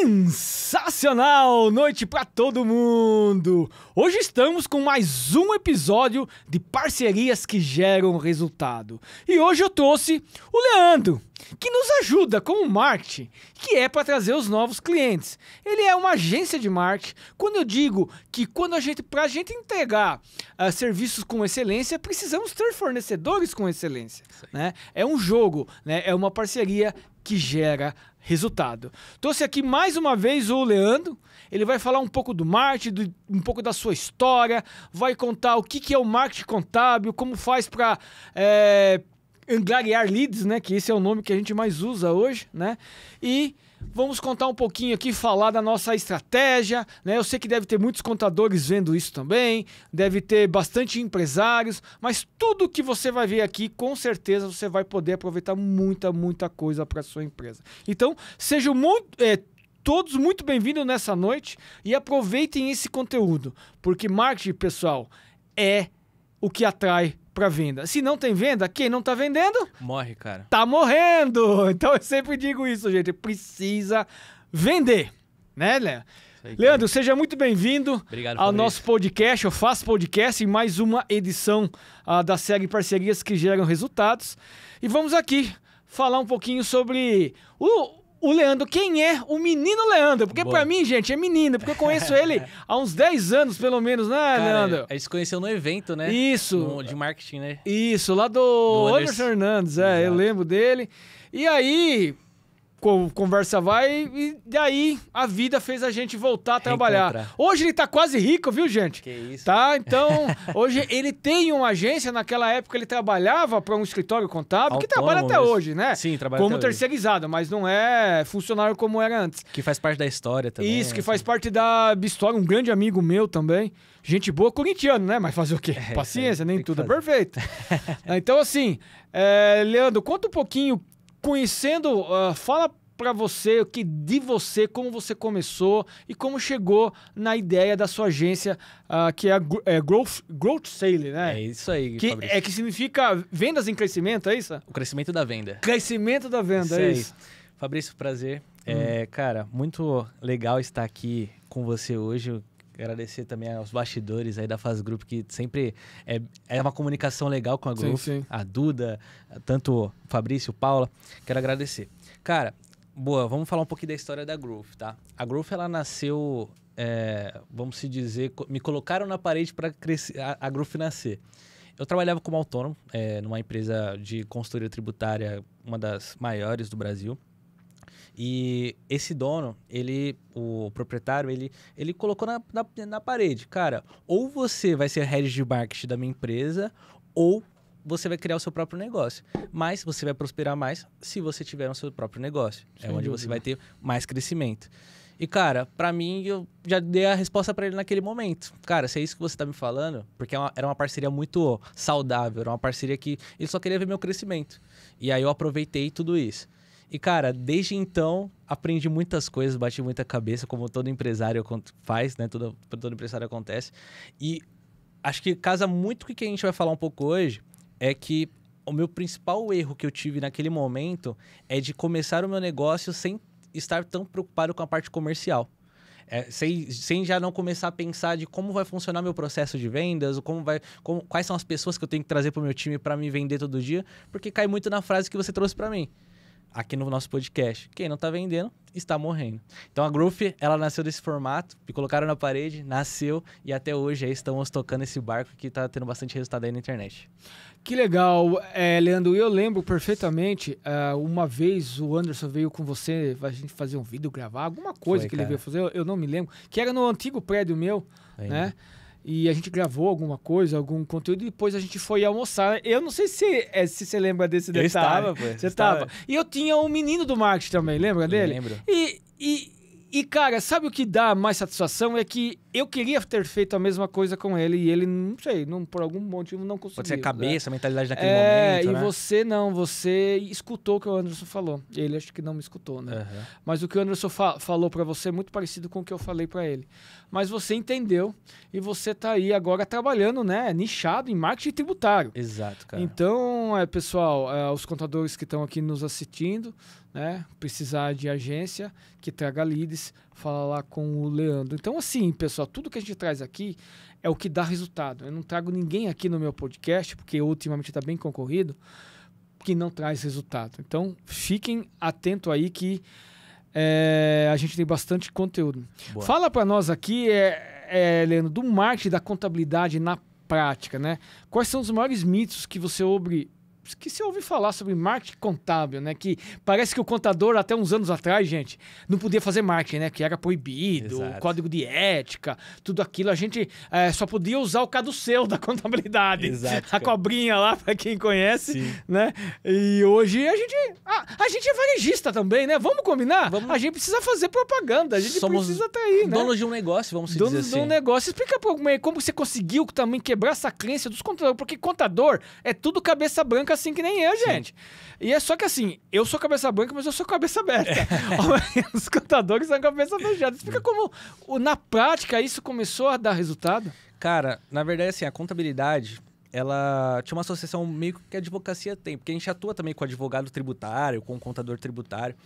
Sensacional noite para todo mundo! Hoje estamos com mais um episódio de Parcerias que Geram Resultado. E hoje eu trouxe o Leandro, que nos ajuda com o marketing, que é para trazer os novos clientes. Ele é uma agência de marketing. Quando eu digo que para a gente entregar serviços com excelência, precisamos ter fornecedores com excelência, né? É um jogo, né? É uma parceria que gera resultado. Trouxe aqui mais uma vez o Leandro. Ele vai falar um pouco do marketing, um pouco da sua história, vai contar o que é o marketing contábil, como faz para angariar leads, né? Que esse é o nome que a gente mais usa hoje, né? E vamos contar um pouquinho aqui, falar da nossa estratégia, né? Eu sei que deve ter muitos contadores vendo isso também, deve ter bastante empresários, mas tudo que você vai ver aqui, com certeza você vai poder aproveitar muita coisa para sua empresa. Então, sejam todos muito bem-vindos nessa noite e aproveitem esse conteúdo, porque marketing, pessoal, é o que atrai para venda. Se não tem venda, quem não tá vendendo? Morre, cara. Tá morrendo. Então eu sempre digo isso, gente. Precisa vender. Né, Léo? Leandro, seja muito bem-vindo ao nosso podcast. Eu faço podcast em mais uma edição da série Parcerias que Geram Resultados. E vamos aqui falar um pouquinho sobre o Leandro. Quem é o menino Leandro? Porque pra mim, gente, é menino. Porque eu conheço ele há uns 10 anos, pelo menos, né, cara, Leandro? A gente se conheceu no evento, né? Isso. De marketing, né? Isso, lá do Anderson Hernandes. Eu lembro dele. E aí, conversa vai, e daí a vida fez a gente voltar a trabalhar. Hoje ele tá quase rico, viu, gente? Que isso. Tá? Então, hoje ele tem uma agência. Naquela época ele trabalhava para um escritório contábil, que trabalha até hoje, né? Sim, trabalha como até terceirizado, mas não é funcionário como era antes. Que faz parte da história também. Isso, que faz parte da história. Um grande amigo meu também. Gente boa, corintiano, né? Mas fazer o quê? Paciência, nem tudo é perfeito. Então, assim, Leandro, conta um pouquinho, conhecendo, fala para você, como você começou e como chegou na ideia da sua agência, que é a Growth Sale, né? É isso aí, Fabrício. Que significa vendas em crescimento, é isso? O crescimento da venda. Crescimento da venda, é isso. Fabrício, prazer. Cara, muito legal estar aqui com você hoje. Agradecer também aos bastidores aí da Faz Group, que sempre é uma comunicação legal com a Growth. Sim. A Duda, tanto o Fabrício, Paula. Quero agradecer. Cara, vamos falar um pouquinho da história da Growth, tá? A Growth, ela nasceu, vamos se dizer, me colocaram na parede para a Growth nascer. Eu trabalhava como autônomo numa empresa de consultoria tributária, uma das maiores do Brasil. E esse dono, o proprietário, ele colocou na parede. Cara, ou você vai ser head de marketing da minha empresa, ou você vai criar o seu próprio negócio. Mas você vai prosperar mais se você tiver o seu próprio negócio. É onde você vai ter mais crescimento. E, cara, pra mim, eu já dei a resposta pra ele naquele momento. Cara, se é isso que você tá me falando, porque era uma parceria muito saudável, era uma parceria que ele só queria ver meu crescimento. E aí eu aproveitei tudo isso. E, cara, desde então, aprendi muitas coisas, bati muita cabeça, como todo empresário faz, né? Todo empresário acontece. E acho que casa muito com o que a gente vai falar um pouco hoje, é que o meu principal erro que eu tive naquele momento é de começar o meu negócio sem estar tão preocupado com a parte comercial. Sem já não começar a pensar de como vai funcionar meu processo de vendas, quais são as pessoas que eu tenho que trazer para o meu time para me vender todo dia, porque cai muito na frase que você trouxe para mim aqui no nosso podcast. Quem não está vendendo, está morrendo. Então, a Growth, ela nasceu desse formato, me colocaram na parede, nasceu, e até hoje aí estamos tocando esse barco que está tendo bastante resultado aí na internet. Que legal, Leandro. Eu lembro perfeitamente, uma vez o Anderson veio com você, a gente fazer um vídeo, gravar, alguma coisa que ele veio fazer, eu não me lembro, que era no antigo prédio meu, né? E a gente gravou alguma coisa, algum conteúdo, e depois a gente foi almoçar. Eu não sei se você lembra desse detalhe. Eu estava, pô. Você estava. E eu tinha um menino do marketing também, lembra dele? Lembro. E, cara, sabe o que dá mais satisfação? É que eu queria ter feito a mesma coisa com ele e ele, não sei, por algum motivo não conseguiu. Pode ser a cabeça, a mentalidade daquele momento, e né? você escutou o que o Anderson falou. Ele acho que não me escutou, né? Uhum. Mas o que o Anderson falou pra você é muito parecido com o que eu falei pra ele. Mas você entendeu e você tá aí agora trabalhando, né? Nichado em marketing tributário. Exato, cara. Então, pessoal, os contadores que estão aqui nos assistindo, né? Precisar de agência que traga leads, fala lá com o Leandro. Então, assim, pessoal, tudo que a gente traz aqui é o que dá resultado. Eu não trago ninguém aqui no meu podcast, porque ultimamente está bem concorrido, que não traz resultado. Então, fiquem atentos aí que a gente tem bastante conteúdo. Boa. Fala para nós aqui, Leandro, do marketing, da contabilidade na prática, né? Quais são os maiores mitos que você ouve falar sobre marketing contábil, né? Que parece que o contador, até uns anos atrás, gente, não podia fazer marketing, né? Que era proibido, Exato. código de ética, tudo aquilo. A gente só podia usar o caduceu da contabilidade. Exato, a cobrinha lá, para quem conhece, Sim. né? E hoje a gente é varejista também, né? Vamos combinar? Vamos. A gente precisa fazer propaganda, a gente precisa estar aí, né? Donos de um negócio, vamos dizer assim. Donos de um negócio. Explica como você conseguiu também quebrar essa crença dos contadores, porque contador é tudo cabeça branca assim que nem eu, gente. E é só que assim, eu sou cabeça branca, mas eu sou cabeça aberta. Os contadores são cabeça fechada. Explica como, na prática, isso começou a dar resultado? Cara, na verdade, assim, a contabilidade, ela tinha uma associação meio que a advocacia tem, porque a gente atua também com advogado tributário, com contador tributário.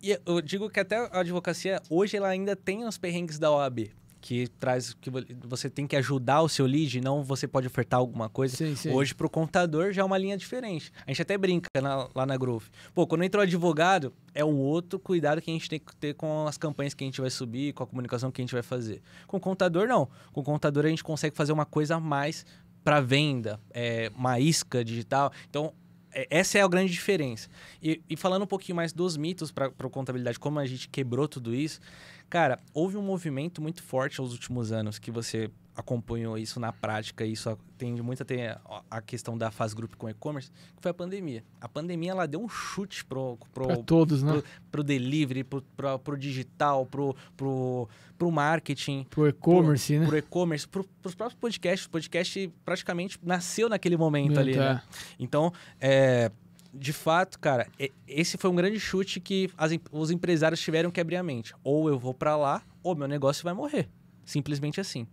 E eu digo que até a advocacia, hoje, ela ainda tem os perrengues da OAB. Que traz que você tem que ajudar o seu lead, não você pode ofertar alguma coisa. Sim. Hoje, para o contador, já é uma linha diferente. A gente até brinca lá na Growth. Pô, quando entrou advogado, é um outro cuidado que a gente tem que ter com as campanhas que a gente vai subir, com a comunicação que a gente vai fazer. Com o contador, não. Com o contador, a gente consegue fazer uma coisa a mais para venda, uma isca digital. Então, essa é a grande diferença. E falando um pouquinho mais dos mitos para a contabilidade, como a gente quebrou tudo isso, cara, houve um movimento muito forte nos últimos anos que você acompanhou isso na prática, isso tende muito a ter a questão da Faz Group com e-commerce, que foi a pandemia. A pandemia, ela deu um chute pro todos, né? Pro delivery, pro digital, pro marketing. Pro e-commerce, né? Pro e-commerce, pros próprios podcasts. O podcast praticamente nasceu naquele momento ali, né? Então, de fato, cara, esse foi um grande chute que os empresários tiveram que abrir a mente. Ou eu vou para lá, ou meu negócio vai morrer. Simplesmente assim.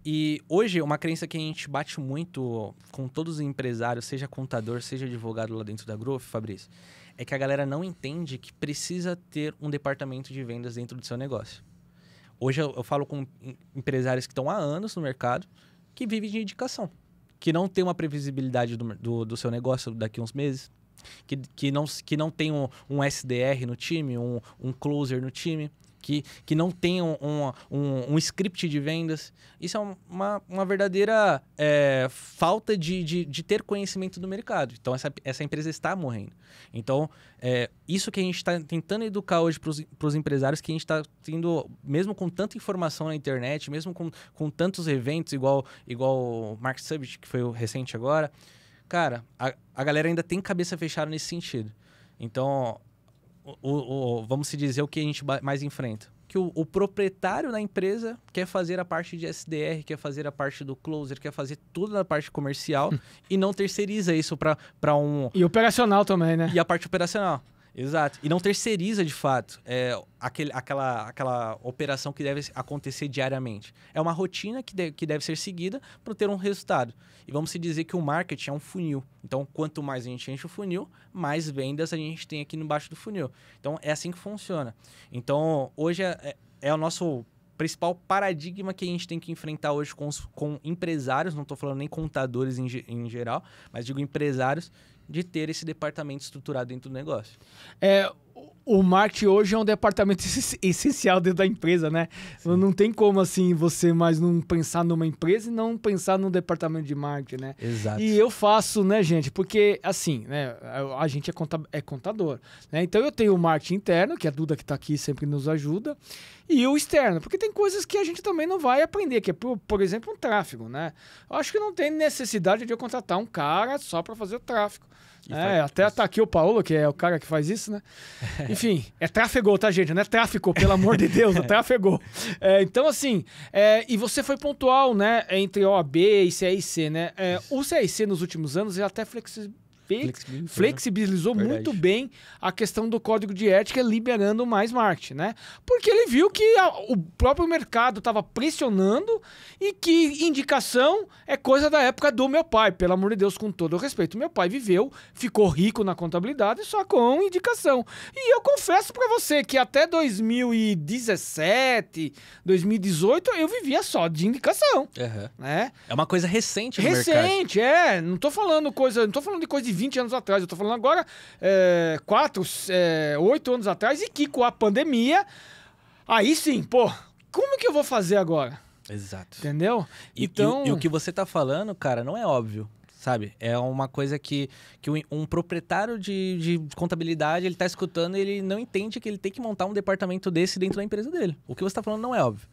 E hoje, uma crença que a gente bate muito com todos os empresários, seja contador, seja advogado lá dentro da Growth, Fabrício, é que a galera não entende que precisa ter um departamento de vendas dentro do seu negócio. Hoje eu falo com empresários que estão há anos no mercado, que vivem de indicação, que não tem uma previsibilidade do seu negócio daqui a uns meses, que não tem um SDR no time, um closer no time, que não tem um script de vendas. Isso é uma verdadeira falta de ter conhecimento do mercado. Então, essa empresa está morrendo. Então, isso que a gente está tentando educar hoje para os empresários, que a gente está tendo, mesmo com tanta informação na internet, mesmo com tantos eventos, igual o Market Summit, que foi o recente agora, cara, a galera ainda tem cabeça fechada nesse sentido. Então, vamos se dizer o que a gente mais enfrenta. Que o proprietário da empresa quer fazer a parte de SDR, quer fazer a parte do closer, quer fazer tudo na parte comercial e não terceiriza isso para um... E operacional também, né? E a parte operacional. Exato. E não terceiriza, de fato, aquela operação que deve acontecer diariamente. É uma rotina que deve ser seguida para ter um resultado. E vamos se dizer que o marketing é um funil. Então, quanto mais a gente enche o funil, mais vendas a gente tem aqui embaixo do funil. Então, é assim que funciona. Então, hoje é o nosso principal paradigma que a gente tem que enfrentar hoje com empresários, não estou falando nem contadores em geral, mas digo empresários, de ter esse departamento estruturado dentro do negócio. O marketing hoje é um departamento essencial dentro da empresa, né? Sim. Não tem como, assim, você mais não pensar numa empresa e não pensar num departamento de marketing, né? Exato. E eu faço, né, gente? Porque, assim, né, a gente é contador, né? Então, eu tenho o marketing interno, que é a Duda que está aqui sempre nos ajuda, e o externo, porque tem coisas que a gente também não vai aprender, que é, por exemplo, um tráfego, né? Eu acho que não tem necessidade de eu contratar um cara só para fazer o tráfego. Até tá aqui o Paulo, que é o cara que faz isso, né? Enfim, é trafegou, tá, gente? Não é tráfico, pelo amor de Deus, é trafegou. Então, assim, e você foi pontual, né, entre OAB e CRC, né? O CRC, nos últimos anos, ele até flexibilizou muito bem a questão do código de ética, liberando mais marketing, né? Porque ele viu que o próprio mercado estava pressionando e que indicação é coisa da época do meu pai, pelo amor de Deus, com todo o respeito. Meu pai viveu, ficou rico na contabilidade só com indicação. E eu confesso para você que até 2017, 2018, eu vivia só de indicação, né? É uma coisa recente no mercado. Recente, não tô falando de coisa de 20 anos atrás, eu tô falando agora 8 anos atrás, e que com a pandemia, aí sim, pô, como que eu vou fazer agora? Exato. Entendeu? Então... E o que você tá falando, cara, não é óbvio, sabe? É uma coisa que um proprietário de contabilidade, ele tá escutando e ele não entende que ele tem que montar um departamento desse dentro da empresa dele. O que você tá falando não é óbvio.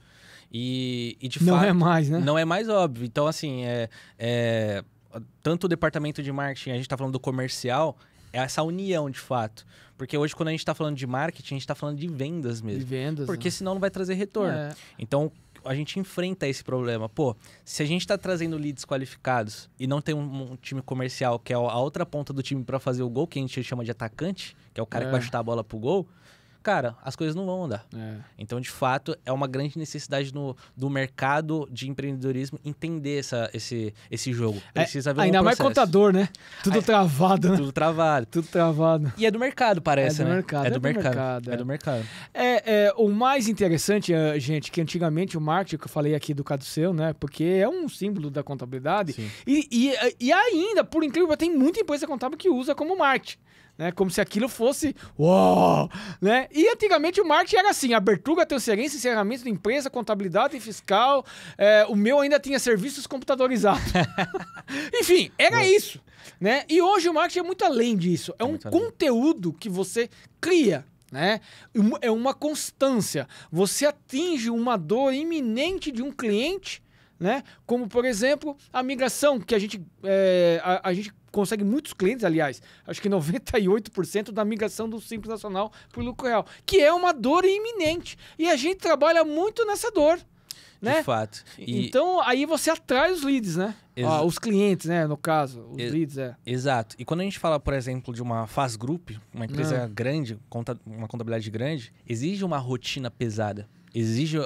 E de não fato... é mais, né? Não é mais óbvio. Então, assim, tanto o departamento de marketing, a gente está falando do comercial, é essa união de fato. Porque hoje, quando a gente está falando de marketing, a gente está falando de vendas mesmo. De vendas. Porque senão não vai trazer retorno. Então, a gente enfrenta esse problema. Pô, se a gente está trazendo leads qualificados e não tem um time comercial, que é a outra ponta do time para fazer o gol, que a gente chama de atacante, que é o cara que vai chutar a bola pro gol, cara, as coisas não vão andar. Então, de fato, é uma grande necessidade do mercado de empreendedorismo entender esse jogo. Precisa haver ainda um mais contador, né? Tudo travado, né? Tudo travado. Tudo travado. E é do mercado, parece, né? É do mercado. É do mercado. O mais interessante, gente, que antigamente o marketing, que eu falei aqui do Caduceu, né? Porque é um símbolo da contabilidade. E ainda, por incrível, tem muita empresa contábil que usa como marketing. Né? Como se aquilo fosse uau, né? E antigamente o marketing era assim: abertura, transferência, encerramento de empresa, contabilidade fiscal. O meu ainda tinha serviços computadorizados. Enfim, era isso, né? E hoje o marketing é muito além disso. É um conteúdo que você cria, né? É uma constância. Você atinge uma dor iminente de um cliente, né? Como, por exemplo, a migração, que a gente consegue muitos clientes, aliás, acho que 98% da migração do Simples Nacional para o lucro real, que é uma dor iminente. E a gente trabalha muito nessa dor, né? De fato. Então, aí você atrai os leads, né? Os clientes, né? No caso, os leads, Exato. E quando a gente fala, por exemplo, de uma Faz Group, uma empresa grande, uma contabilidade grande, exige uma rotina pesada. Exige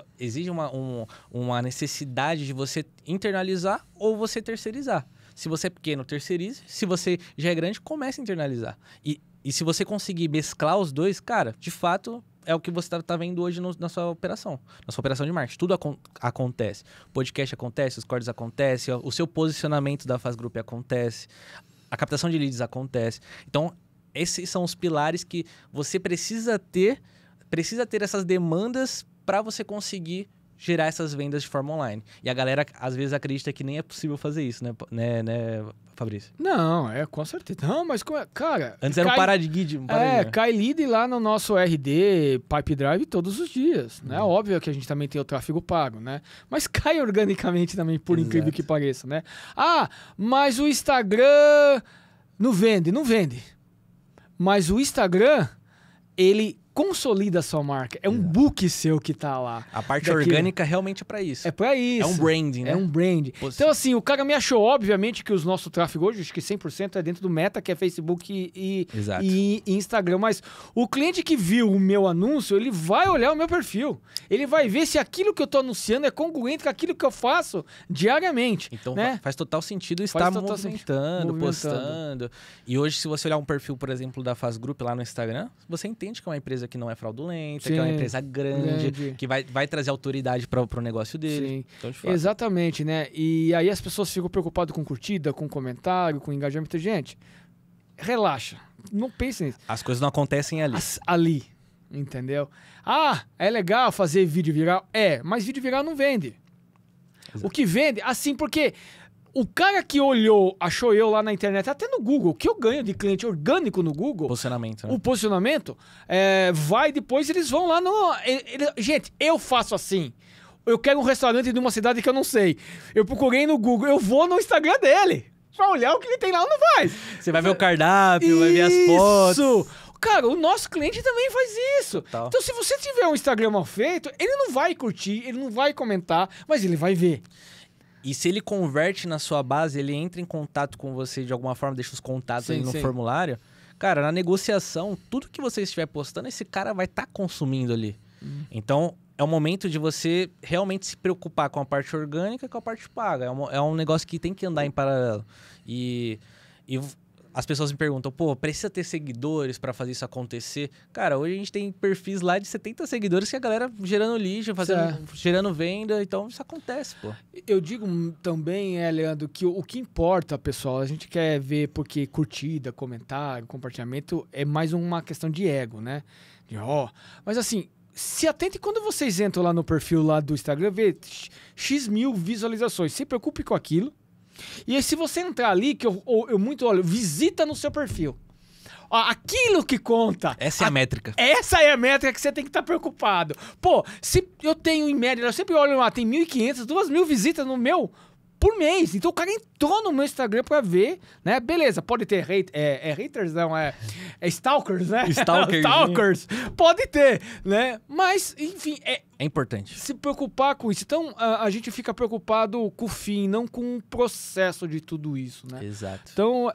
uma necessidade de você internalizar ou você terceirizar. Se você é pequeno, terceirize. Se você já é grande, comece a internalizar. E se você conseguir mesclar os dois, cara, de fato, é o que você tá vendo hoje na sua operação. Na sua operação de marketing. Tudo acontece. O podcast acontece, os cortes acontecem, o seu posicionamento da Faz Group acontece, a captação de leads acontece. Então, esses são os pilares que você precisa ter essas demandas para você conseguir gerar essas vendas de forma online. E a galera, às vezes, acredita que nem é possível fazer isso, né Fabrício? Não, com certeza. Não, mas, cara... Antes era um paradigma. Cai lead lá no nosso RD Pipe Drive todos os dias, né? Óbvio que a gente também tem o tráfego pago, né? Mas cai organicamente também, por incrível que pareça, né? Mas o Instagram não vende. Mas o Instagram, ele consolida a sua marca. É um book seu que tá lá. A parte orgânica realmente é pra isso. É pra isso. É um branding, né? É um branding. Então, assim, o cara me achou, obviamente, que o nosso tráfego hoje, acho que 100% é dentro do Meta, que é Facebook e Instagram. Mas o cliente que viu o meu anúncio, ele vai olhar o meu perfil. Ele vai ver se aquilo que eu tô anunciando é congruente com aquilo que eu faço diariamente. Então, né? Faz total sentido estar movimentando, postando. E hoje, se você olhar um perfil, por exemplo, da Faz Group lá no Instagram, você entende que é uma empresa que não é fraudulenta, que é uma empresa grande, que vai trazer autoridade para o negócio dele. Sim. Então, de fato. Exatamente, né? E aí as pessoas ficam preocupadas com curtida, com comentário, com engajamento. Gente, relaxa. Não pense nisso. As coisas não acontecem ali. Ali, entendeu? É legal fazer vídeo viral? Mas vídeo viral não vende. Exato. O que vende, assim, porque... O cara que olhou, achou eu lá na internet, até no Google, que eu ganho de cliente orgânico no Google... Posicionamento, né? O posicionamento, vai depois, eles vão lá no... gente, eu faço assim. Eu quero um restaurante de uma cidade que eu não sei. Eu procurei no Google, eu vou no Instagram dele. Pra olhar o que ele tem lá ou não faz. Você vai ver o cardápio, vai ver as fotos. Isso! Cara, o nosso cliente também faz isso. Total. Então, se você tiver um Instagram mal feito, ele não vai curtir, ele não vai comentar, mas ele vai ver. E se ele converte na sua base, ele entra em contato com você de alguma forma, deixa os contatos Sim, ali no sim. formulário. Cara, na negociação, tudo que você estiver postando, esse cara vai estar consumindo ali. Então, é o momento de você realmente se preocupar com a parte orgânica e com a parte paga. É um negócio que tem que andar em paralelo. E as pessoas me perguntam, pô, precisa ter seguidores pra fazer isso acontecer? Cara, hoje a gente tem perfis lá de 70 seguidores que a galera gerando lixo, gerando venda, então isso acontece, pô. Eu digo também, Leandro, que o que importa, pessoal, a gente quer ver porque curtida, comentário, compartilhamento é mais uma questão de ego, né? Mas assim, se atente quando vocês entram lá no perfil lá do Instagram, vê X mil visualizações, se preocupe com aquilo. E aí, se você entrar ali, que eu muito olho, visita no seu perfil. Ó, aquilo que conta. Essa é a métrica. Essa é a métrica que você tem que estar preocupado. Pô, se eu tenho em média, eu sempre olho lá, tem 1.500, 2.000 visitas no meu por mês. Então o cara entrou no meu Instagram pra ver, né? Beleza, pode ter haters, não, é stalkers, né? Stalkers. Pode ter, né? Mas, enfim, é importante se preocupar com isso. Então, a gente fica preocupado com o fim, não com o processo de tudo isso, né? Exato. Então,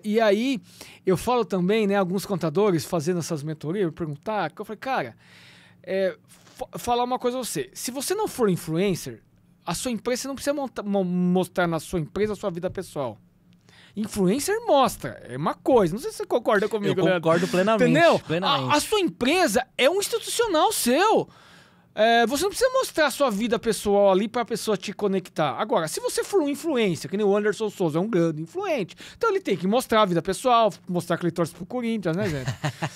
e aí, eu falo também, né? Alguns contadores fazendo essas mentorias, eu perguntar, que eu falei, cara, falar uma coisa a você. Se você não for influencer, a sua empresa, você não precisa mostrar na sua empresa a sua vida pessoal. Influencer mostra, é uma coisa. Não sei se você concorda comigo, Eu concordo plenamente. Entendeu? Plenamente. A sua empresa é um institucional seu. Você não precisa mostrar a sua vida pessoal ali para a pessoa te conectar. Agora, se você for um influencer, que nem o Anderson Souza, é um grande influente, então ele tem que mostrar a vida pessoal, mostrar que ele torce pro Corinthians, né, gente?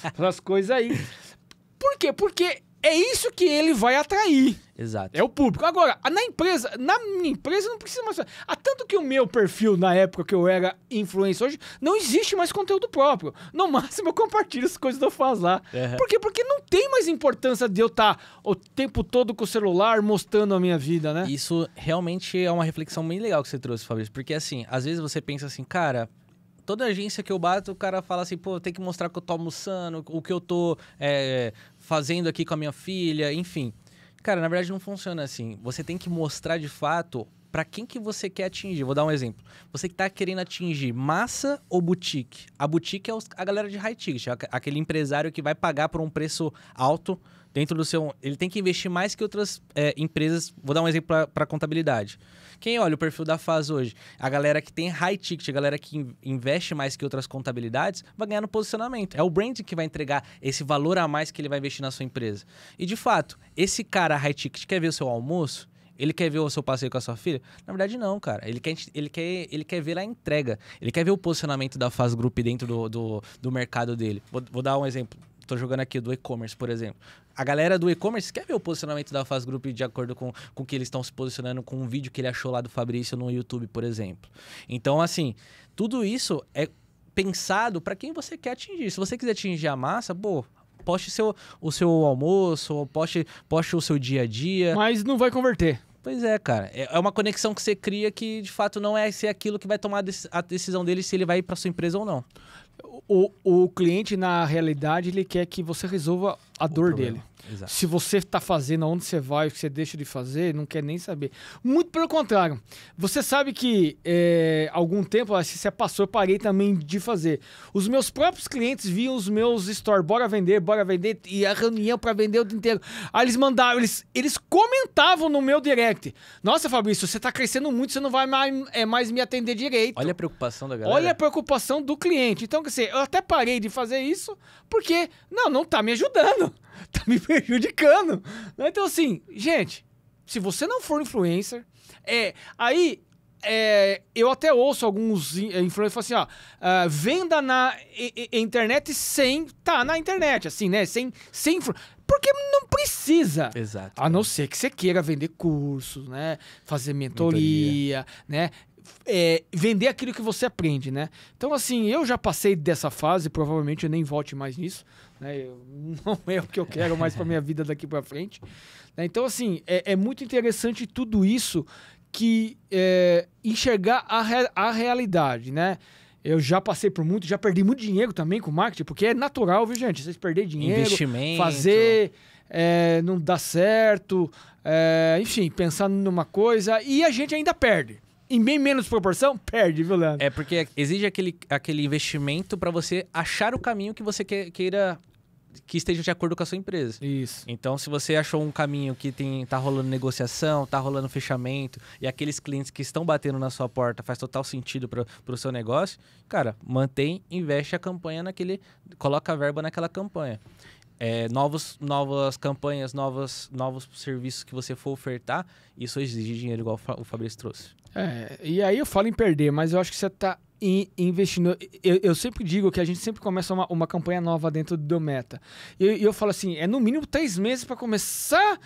Essas coisas aí. Por quê? Porque é isso que ele vai atrair. Exato. É o público. Agora, na minha empresa não precisa mostrar. Tanto que o meu perfil, na época que eu era influencer, hoje, não existe mais conteúdo próprio. No máximo, eu compartilho as coisas que eu faço lá. Uhum. Por quê? Porque não tem mais importância de eu estar o tempo todo com o celular mostrando a minha vida, né? Isso realmente é uma reflexão bem legal que você trouxe, Fabrício. Porque, assim, às vezes você pensa assim, cara, toda agência que eu bato, o cara fala assim, pô, tem que mostrar que eu tô almoçando, o que eu tô fazendo aqui com a minha filha, enfim. Cara, na verdade não funciona assim. Você tem que mostrar de fato para quem que você quer atingir. Vou dar um exemplo. Você que tá querendo atingir massa ou boutique? A boutique é a galera de high ticket, aquele empresário que vai pagar por um preço alto dentro do seu... Ele tem que investir mais que outras empresas. Vou dar um exemplo para contabilidade. Quem olha o perfil da Faz hoje, a galera que tem high ticket, a galera que investe mais que outras contabilidades, vai ganhar no posicionamento. É o branding que vai entregar esse valor a mais que ele vai investir na sua empresa. E, de fato, esse cara high ticket quer ver o seu almoço? Ele quer ver o seu passeio com a sua filha? Na verdade, não, cara. Ele quer ver a entrega. Ele quer ver o posicionamento da Faz Group dentro do mercado dele. Vou dar um exemplo. Estou jogando aqui do e-commerce, por exemplo. A galera do e-commerce quer ver o posicionamento da Faz Group de acordo com o que eles estão se posicionando com um vídeo que ele achou lá do Fabrício no YouTube, por exemplo. Então, assim, tudo isso é pensado para quem você quer atingir. Se você quiser atingir a massa, pô, poste o seu almoço, poste o seu dia a dia. Mas não vai converter. Pois é, cara. É uma conexão que você cria que, de fato, não é ser aquilo que vai tomar a decisão dele se ele vai ir para sua empresa ou não. O cliente, na realidade, ele quer que você resolva a dor dele. Exato. Se você está fazendo, aonde você vai, o que você deixa de fazer, não quer nem saber. Muito pelo contrário. Você sabe que algum tempo, se você passou, eu parei também de fazer. Os meus próprios clientes viam os meus stories, bora vender, e a reunião para vender o dia inteiro. Aí eles mandavam, eles comentavam no meu direct. Nossa, Fabrício, você está crescendo muito, você não vai mais me atender direito. Olha a preocupação da galera. Olha a preocupação do cliente. Então, quer dizer, eu até parei de fazer isso porque, não tá me ajudando. Tá me prejudicando. Então, assim, gente, se você não for influencer, eu até ouço alguns influencers falam assim, venda na internet sem tá na internet, assim, né? Sem porque não precisa. Exato. A não ser que você queira vender cursos, né? Fazer mentoria, né? Vender aquilo que você aprende, né? Então, assim, eu já passei dessa fase, provavelmente eu nem volte mais nisso, né? Não é o que eu quero mais para minha vida daqui para frente. Né? Então, assim, é muito interessante tudo isso que enxergar a realidade, né? Eu já passei por muito, já perdi muito dinheiro também com marketing, porque é natural, viu, gente? Vocês perderem dinheiro, investimento, fazer, não dá certo, enfim, pensando numa coisa, e a gente ainda perde. Em bem menos proporção, perde, viu, Leandro? É porque exige aquele investimento para você achar o caminho que você queira que esteja de acordo com a sua empresa. Isso. Então, se você achou um caminho que tá rolando negociação, tá rolando fechamento, e aqueles clientes que estão batendo na sua porta faz total sentido para o seu negócio, cara, investe a campanha coloca a verba naquela campanha. Novas campanhas, novos serviços que você for ofertar, isso exige dinheiro, igual o Fabrício trouxe. E aí eu falo em perder, mas eu acho que você está investindo. Eu sempre digo que a gente sempre começa uma campanha nova dentro do Meta. E eu falo assim, no mínimo 3 meses para começar.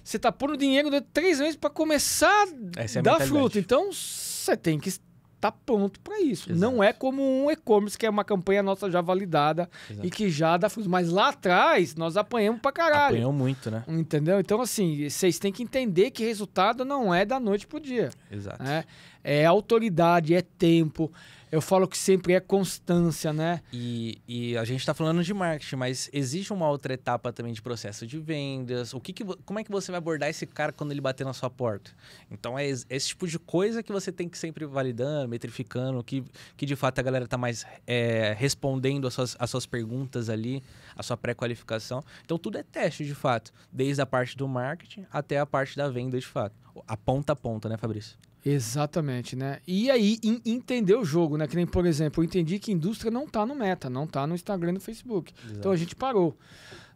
Você está pondo dinheiro de 3 meses para começar a dar fruto. Então você tem que estar pronto para isso. Exato. Não é como um e-commerce, que é uma campanha nossa já validada. Exato. E que já dá fruto. Mas lá atrás nós apanhamos pra caralho. Apanhou muito, né? Entendeu? Então, assim, vocês têm que entender que resultado não é da noite pro dia. Exato. Né? É autoridade, é tempo. Eu falo que sempre é constância, né? E a gente está falando de marketing, mas existe uma outra etapa também de processo de vendas. Como é que você vai abordar esse cara quando ele bater na sua porta? Então, é esse tipo de coisa que você tem que sempre validando, metrificando, que de fato a galera está mais respondendo as suas perguntas ali, a sua pré-qualificação. Então, tudo é teste, de fato. Desde a parte do marketing até a parte da venda, de fato. A ponta, né, Fabrício? Exatamente, né? E aí, entender o jogo, né? Que nem, por exemplo, eu entendi que indústria não tá no Meta, não tá no Instagram e no Facebook. Exato. Então, a gente parou,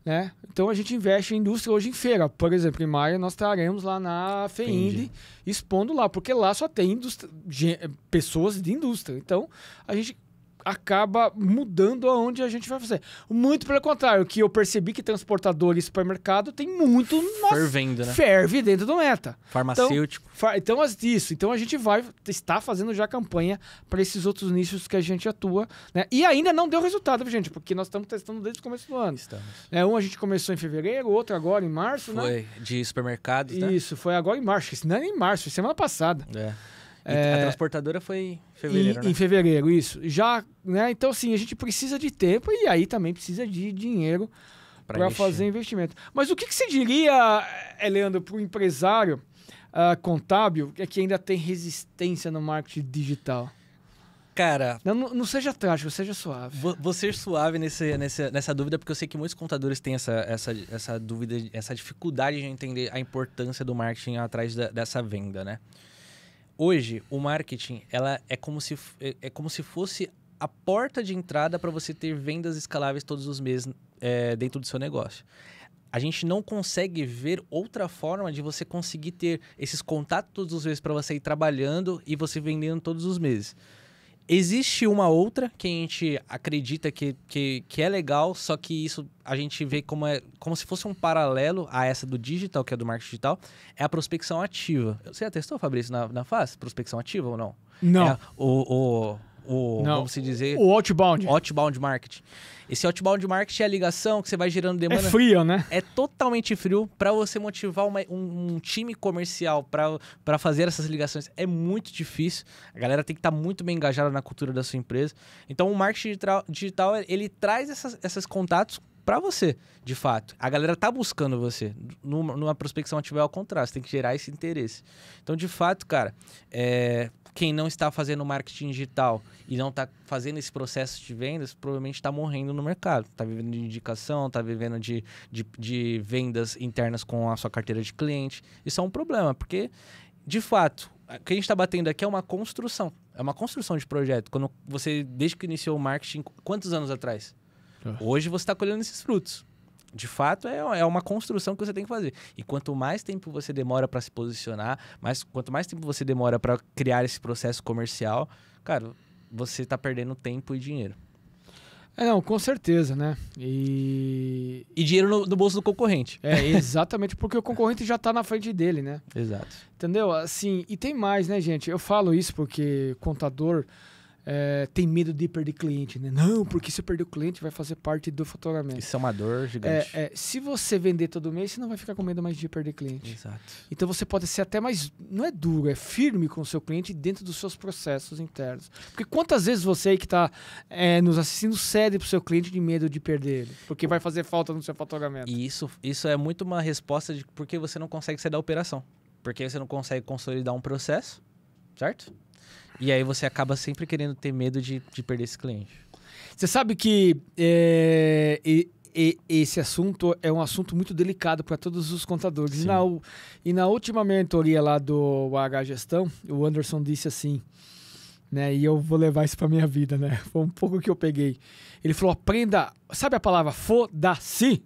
né? Então, a gente investe em indústria hoje em feira. Por exemplo, em maio, nós estaremos lá na FEIND, expondo lá, porque lá só tem pessoas de indústria. Então, a gente acaba mudando aonde a gente vai fazer. Muito pelo contrário, que eu percebi que transportador e supermercado tem muito... Fervendo, né? Ferve dentro do Meta. Farmacêutico. Então, isso. Então, a gente vai estar fazendo já campanha para esses outros nichos que a gente atua, né? E ainda não deu resultado, gente, porque nós estamos testando desde o começo do ano. Estamos. Um a gente começou em fevereiro, outro agora em março, né? Foi, de supermercados, né? Isso, foi agora em março. Isso não é em março, foi semana passada. A transportadora foi em fevereiro, né? Em fevereiro, isso. Já, né? Então, assim, a gente precisa de tempo e aí também precisa de dinheiro para fazer investimento. Mas o que você diria, Leandro, para o empresário contábil que ainda tem resistência no marketing digital? Cara... Não seja trágico, seja suave. Vou ser suave nessa dúvida, porque eu sei que muitos contadores têm essa dúvida, essa dificuldade de entender a importância do marketing atrás dessa venda, né? Hoje, o marketing ela é como se fosse a porta de entrada para você ter vendas escaláveis todos os meses dentro do seu negócio. A gente não consegue ver outra forma de você conseguir ter esses contatos todos os meses para você ir trabalhando e você vendendo todos os meses. Existe uma outra que a gente acredita que é legal, só que isso a gente vê como se fosse um paralelo a essa do digital, que é do marketing digital, é a prospecção ativa. Você já testou, Fabrício, na FAS? Prospecção ativa ou não? Não. Não. Vamos se dizer... O outbound. Outbound marketing. Esse outbound marketing é a ligação que você vai gerando demanda. É frio, né? É totalmente frio. Para você motivar um time comercial para fazer essas ligações é muito difícil. A galera tem que estar muito bem engajada na cultura da sua empresa. Então, o marketing digital ele traz esses contatos para você, de fato. A galera tá buscando você. Numa prospecção ativa é ao contrário. Você tem que gerar esse interesse. Então, de fato, cara... Quem não está fazendo marketing digital e não está fazendo esse processo de vendas, provavelmente está morrendo no mercado. Está vivendo de indicação, está vivendo de vendas internas com a sua carteira de cliente. Isso é um problema, porque, de fato, o que a gente está batendo aqui é uma construção. É uma construção de projeto. Quando você, desde que iniciou o marketing, quantos anos atrás? Hoje você está colhendo esses frutos. De fato, é uma construção que você tem que fazer. E quanto mais tempo você demora para se posicionar, quanto mais tempo você demora para criar esse processo comercial, cara, você está perdendo tempo e dinheiro. Não, com certeza, né? E dinheiro no bolso do concorrente. Exatamente, porque o concorrente já está na frente dele, né? Exato. Entendeu? Assim, e tem mais, né, gente? Eu falo isso porque contador... tem medo de perder cliente, né? Não, porque se eu perder o cliente vai fazer parte do faturamento. Isso é uma dor gigante. Se você vender todo mês, você não vai ficar com medo mais de perder cliente. Exato. Então você pode ser até mais, não é duro, é firme com o seu cliente dentro dos seus processos internos. Porque quantas vezes você aí que está nos assistindo cede para o seu cliente de medo de perder ele? Porque vai fazer falta no seu faturamento. E isso é muito uma resposta de por que você não consegue sair da operação. Porque você não consegue consolidar um processo, certo? E aí você acaba sempre querendo ter medo de perder esse cliente. Você sabe que esse assunto é um assunto muito delicado para todos os contadores. E na última mentoria lá do AH Gestão, o Anderson disse assim, né? E eu vou levar isso para minha vida, né? Foi um pouco que eu peguei. Ele falou, aprenda... Sabe a palavra foda-se?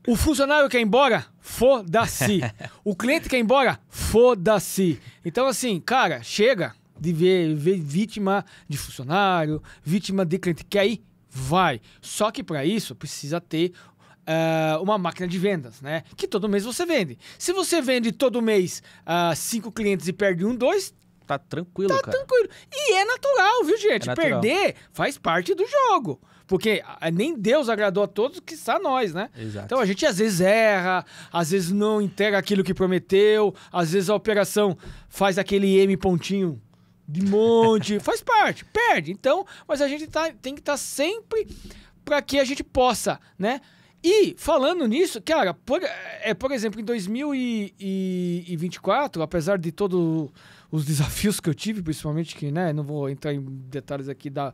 O funcionário quer ir embora? Foda-se. O cliente quer ir embora? Foda-se. Então, assim, cara, chega de ver vítima de funcionário, vítima de cliente que aí vai. Só que para isso precisa ter uma máquina de vendas, né? Que todo mês você vende. Se você vende todo mês 5 clientes e perde 1, 2... Tá tranquilo, cara. Tá tranquilo. E é natural, viu, gente? Perder faz parte do jogo. Porque nem Deus agradou a todos, que está nós, né? Exato. Então a gente às vezes erra, às vezes não entrega aquilo que prometeu, às vezes a operação faz aquele M pontinho de monte, faz parte, perde. Então, mas a gente tem que estar sempre para que a gente possa, né? E falando nisso, cara, por exemplo, em 2024, apesar de todos os desafios que eu tive, principalmente que, né, não vou entrar em detalhes aqui da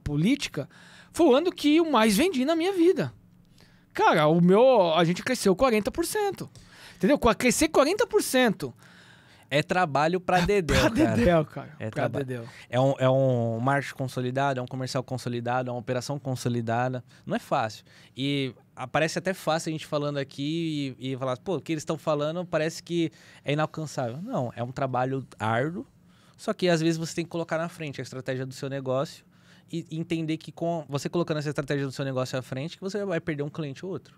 política, foi o ano que eu mais vendi na minha vida. Cara, a gente cresceu 40%. Entendeu? Crescer 40%. É trabalho pra dedéu, cara. Pra dedéu, cara. Pra dedéu. É um marketing consolidado, é um comercial consolidado, é uma operação consolidada. Não é fácil. E parece até fácil a gente falando aqui e falar, pô, o que eles estão falando parece que é inalcançável. Não, é um trabalho árduo, só que às vezes você tem que colocar na frente a estratégia do seu negócio e entender que com você colocando essa estratégia do seu negócio à frente, que você vai perder um cliente ou outro.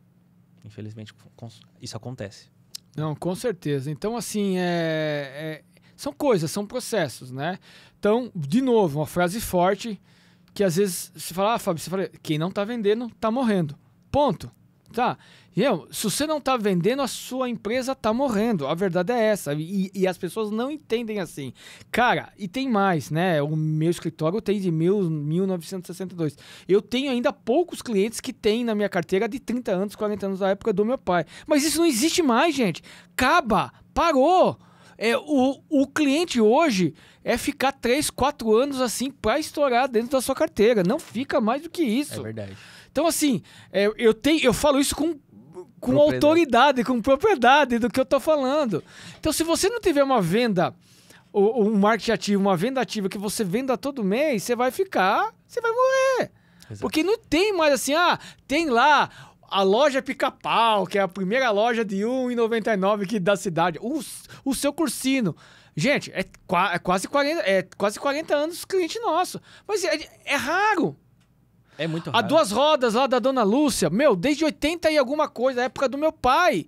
Infelizmente, isso acontece. Não, com certeza. Então, assim, são coisas, são processos, né? Então, de novo, uma frase forte que às vezes se fala, Fábio, quem não tá vendendo, tá morrendo. Ponto. Tá? Se você não tá vendendo, a sua empresa tá morrendo. A verdade é essa. E as pessoas não entendem assim. Cara, e tem mais, né? O meu escritório tem de 1962. Eu tenho ainda poucos clientes que têm na minha carteira de 30 anos, 40 anos da época do meu pai. Mas isso não existe mais, gente. Parou. O cliente hoje é ficar 3, 4 anos assim pra estourar dentro da sua carteira. Não fica mais do que isso. É verdade. Então, assim, eu falo isso com autoridade, com propriedade do que eu tô falando. Então, se você não tiver uma venda, um marketing ativo, uma venda ativa que você venda todo mês, você vai morrer. Exato. Porque não tem mais assim, tem lá a loja Pica-Pau, que é a primeira loja de R$1,99 aqui da cidade. O seu Cursino. Gente, é quase 40 anos cliente nosso. Mas é raro. É muito raro. A Duas Rodas lá da Dona Lúcia, desde 80 e alguma coisa, a época do meu pai.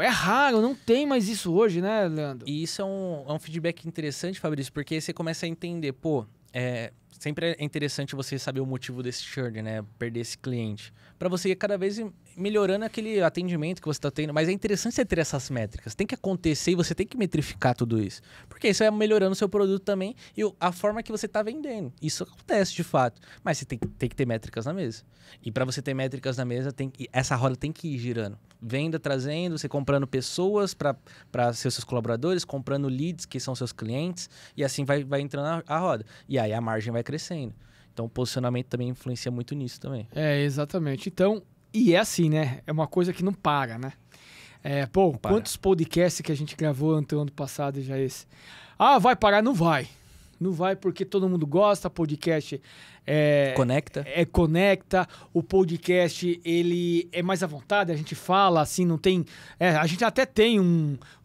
É raro, não tem mais isso hoje, né, Leandro? E isso é um feedback interessante, Fabrício, porque você começa a entender, sempre é interessante você saber o motivo desse churn, né? Perder esse cliente. Para você ir cada vez melhorando aquele atendimento que você está tendo. Mas é interessante você ter essas métricas. Tem que acontecer e você tem que metrificar tudo isso. Porque isso é melhorando o seu produto também e a forma que você está vendendo. Isso acontece de fato. Mas você tem que ter métricas na mesa. E para você ter métricas na mesa, essa roda tem que ir girando. Venda trazendo, você comprando pessoas para ser seus colaboradores, comprando leads, que são seus clientes. E assim vai entrando a roda. E aí a margem vai crescendo. Então, o posicionamento também influencia muito nisso também. Exatamente. Então, e é assim, né? É uma coisa que não para, né? Não para. Quantos podcasts que a gente gravou ano passado e já esse? Vai parar? Não vai. Não vai porque todo mundo gosta, podcast conecta. Conecta. O podcast, ele é mais à vontade, a gente fala, assim, não tem... a gente até tem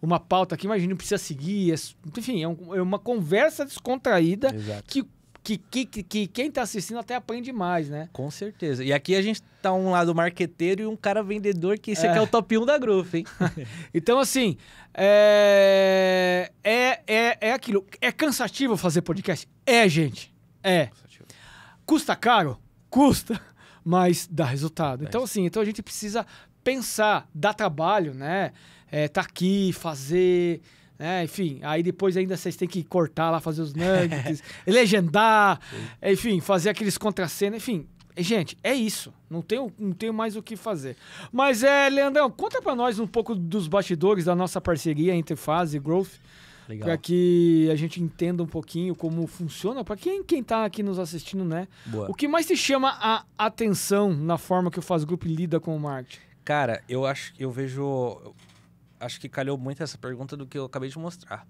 uma pauta aqui, mas a gente não precisa seguir. Enfim, é uma conversa descontraída. Exato. Que que quem tá assistindo até aprende mais, né? Com certeza. E aqui a gente tá um lado marqueteiro e um cara vendedor, que esse aqui é o top 1 da Growth, hein? Então, assim, é aquilo. É cansativo fazer podcast? É, gente. É. Custa caro? Custa. Mas dá resultado. Então, assim, então a gente precisa pensar, dar trabalho, né? Tá aqui, fazer... enfim, aí depois ainda vocês têm que cortar lá, fazer os nuggets, legendar, enfim, fazer aqueles contracenas, enfim. Gente, é isso. Não tenho mais o que fazer. Mas, Leandrão, conta pra nós um pouco dos bastidores da nossa parceria entre Faz e Growth. Legal. Para que a gente entenda um pouquinho como funciona, para quem tá aqui nos assistindo, né? Boa. O que mais te chama a atenção na forma que o Faz Group lida com o marketing? Cara, acho que calhou muito essa pergunta do que eu acabei de mostrar.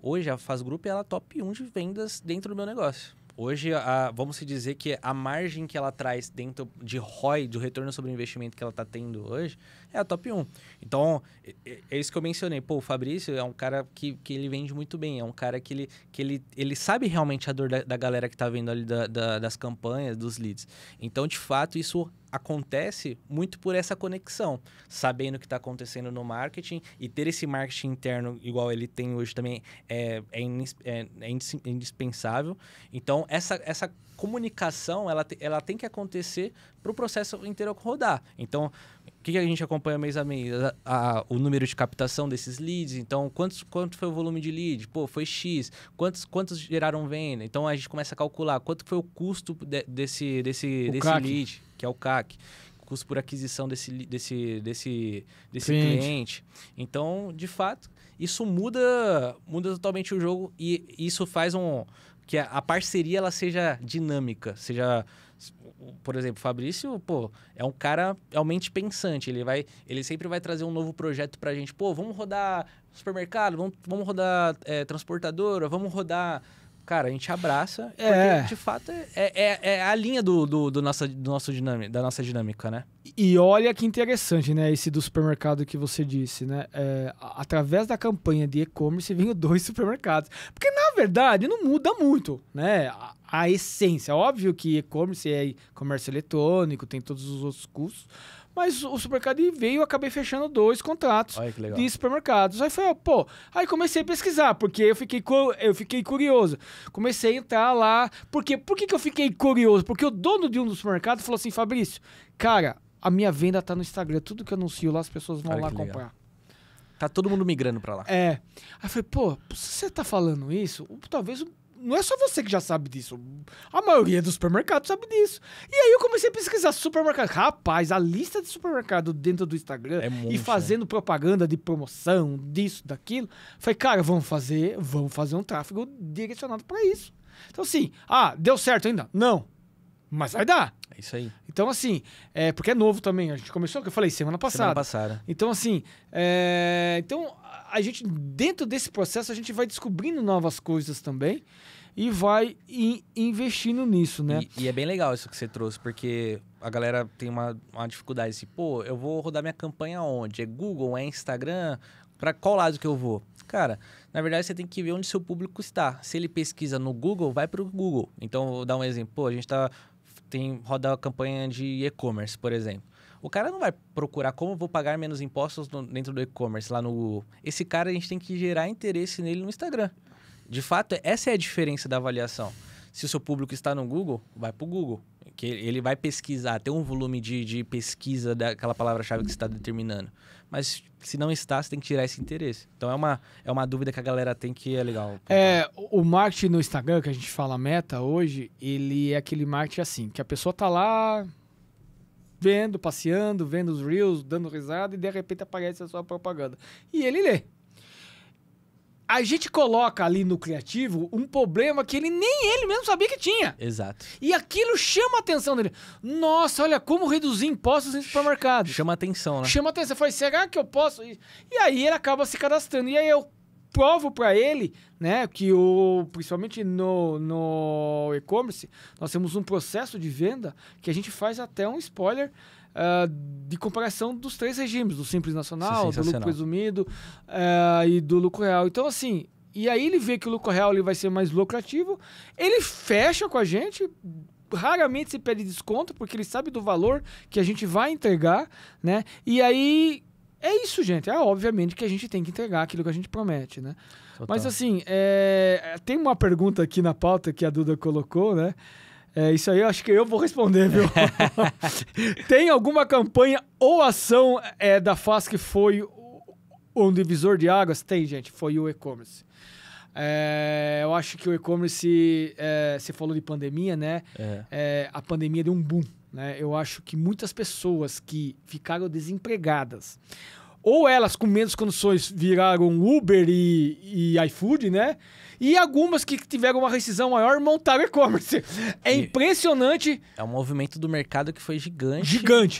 Hoje a Faz Group é a top 1 de vendas dentro do meu negócio. Hoje, vamos dizer que a margem que ela traz dentro de ROI, do retorno sobre o investimento que ela está tendo hoje, é a top 1. Então, é isso que eu mencionei. Pô, o Fabrício é um cara que ele vende muito bem. É um cara que ele sabe realmente a dor da galera que está vendo ali das campanhas, dos leads. Então, de fato, isso acontece muito por essa conexão. Sabendo o que está acontecendo no marketing e ter esse marketing interno igual ele tem hoje também é indispensável. Então, essa comunicação, ela tem que acontecer para o processo inteiro rodar. Então, o que a gente acompanha mês a mês? O número de captação desses leads. Então, quanto foi o volume de lead? Pô, foi X. Quantos geraram venda? Então, a gente começa a calcular quanto foi o custo desse lead, que é o CAC. Custo por aquisição desse cliente. Então, de fato, isso muda totalmente o jogo e isso faz que a parceria ela seja dinâmica, por exemplo, o Fabrício, pô, é um cara realmente pensante, ele sempre vai trazer um novo projeto pra gente, pô, vamos rodar supermercado, vamos rodar transportadora, vamos rodar... Cara, a gente abraça, porque de fato é a linha da nossa dinâmica, né? E olha que interessante, né? Esse do supermercado que você disse, né? Através da campanha de e-commerce vem 2 supermercados. Porque, na verdade, não muda muito, né? A essência. Óbvio que e-commerce é comércio eletrônico, tem todos os outros custos. Mas o supermercado veio e eu acabei fechando 2 contratos de supermercados. Aí foi, aí comecei a pesquisar, porque eu fiquei curioso. Comecei a entrar lá. Por que eu fiquei curioso? Porque o dono de um dos supermercados falou assim, Fabrício, cara, a minha venda tá no Instagram. Tudo que eu anuncio lá, as pessoas vão lá comprar. Legal. Tá todo mundo migrando pra lá. Aí eu falei, se você tá falando isso, talvez... Não é só você que já sabe disso. A maioria dos supermercados sabe disso. E aí eu comecei a pesquisar supermercado. Rapaz, a lista de supermercado dentro do Instagram e fazendo propaganda de promoção, disso, daquilo. Falei, cara, vamos fazer um tráfego direcionado para isso. Então, assim, deu certo ainda? Não. Mas vai dar. É isso aí. Então, assim, porque é novo também. A gente começou, que eu falei, semana passada. Então, assim, então a gente, dentro desse processo, a gente vai descobrindo novas coisas também e vai investindo nisso, né? E é bem legal isso que você trouxe, porque a galera tem uma dificuldade assim, eu vou rodar minha campanha onde? É Google, é Instagram? Para qual lado que eu vou? Cara, na verdade você tem que ver onde seu público está. Se ele pesquisa no Google, vai para o Google. Então, vou dar um exemplo. A gente roda a campanha de e-commerce, por exemplo. O cara não vai procurar como vou pagar menos impostos dentro do e-commerce lá no Google. Esse cara, a gente tem que gerar interesse nele no Instagram. De fato, essa é a diferença da avaliação. Se o seu público está no Google, vai para o Google. Que ele vai pesquisar, tem um volume de pesquisa daquela palavra-chave que você está determinando. Mas se não está, você tem que tirar esse interesse. Então é uma dúvida que a galera tem que é legal. O marketing no Instagram, que a gente fala meta hoje, ele é aquele marketing assim, que a pessoa tá lá vendo, passeando, vendo os reels, dando risada e de repente aparece a sua propaganda. E ele lê. A gente coloca ali no criativo um problema que nem ele mesmo sabia que tinha. Exato. E aquilo chama a atenção dele. Nossa, olha como reduzir impostos em supermercados. Chama atenção, né? Chama atenção. Eu falei, será que eu posso? E aí ele acaba se cadastrando. E aí eu provo para ele, né, que principalmente no e-commerce, nós temos um processo de venda que a gente faz até um spoiler de comparação dos 3 regimes, do Simples Nacional, do lucro presumido e do lucro real. Então, assim, e aí ele vê que o lucro real ele vai ser mais lucrativo, ele fecha com a gente, raramente se pede desconto, porque ele sabe do valor que a gente vai entregar, né? E aí, é isso, gente. Obviamente que a gente tem que entregar aquilo que a gente promete, né? Total. Mas assim, tem uma pergunta aqui na pauta que a Duda colocou, né? Isso aí eu acho que eu vou responder, viu? Tem alguma campanha ou ação da FAS que foi um divisor de águas? Tem, gente. Foi o e-commerce. Eu acho que o e-commerce, você falou de pandemia, né? A pandemia deu um boom, né? Eu acho que muitas pessoas que ficaram desempregadas, ou elas com menos condições viraram Uber e iFood, né? E algumas que tiveram uma rescisão maior montaram e-commerce. Impressionante. É um movimento do mercado que foi gigante.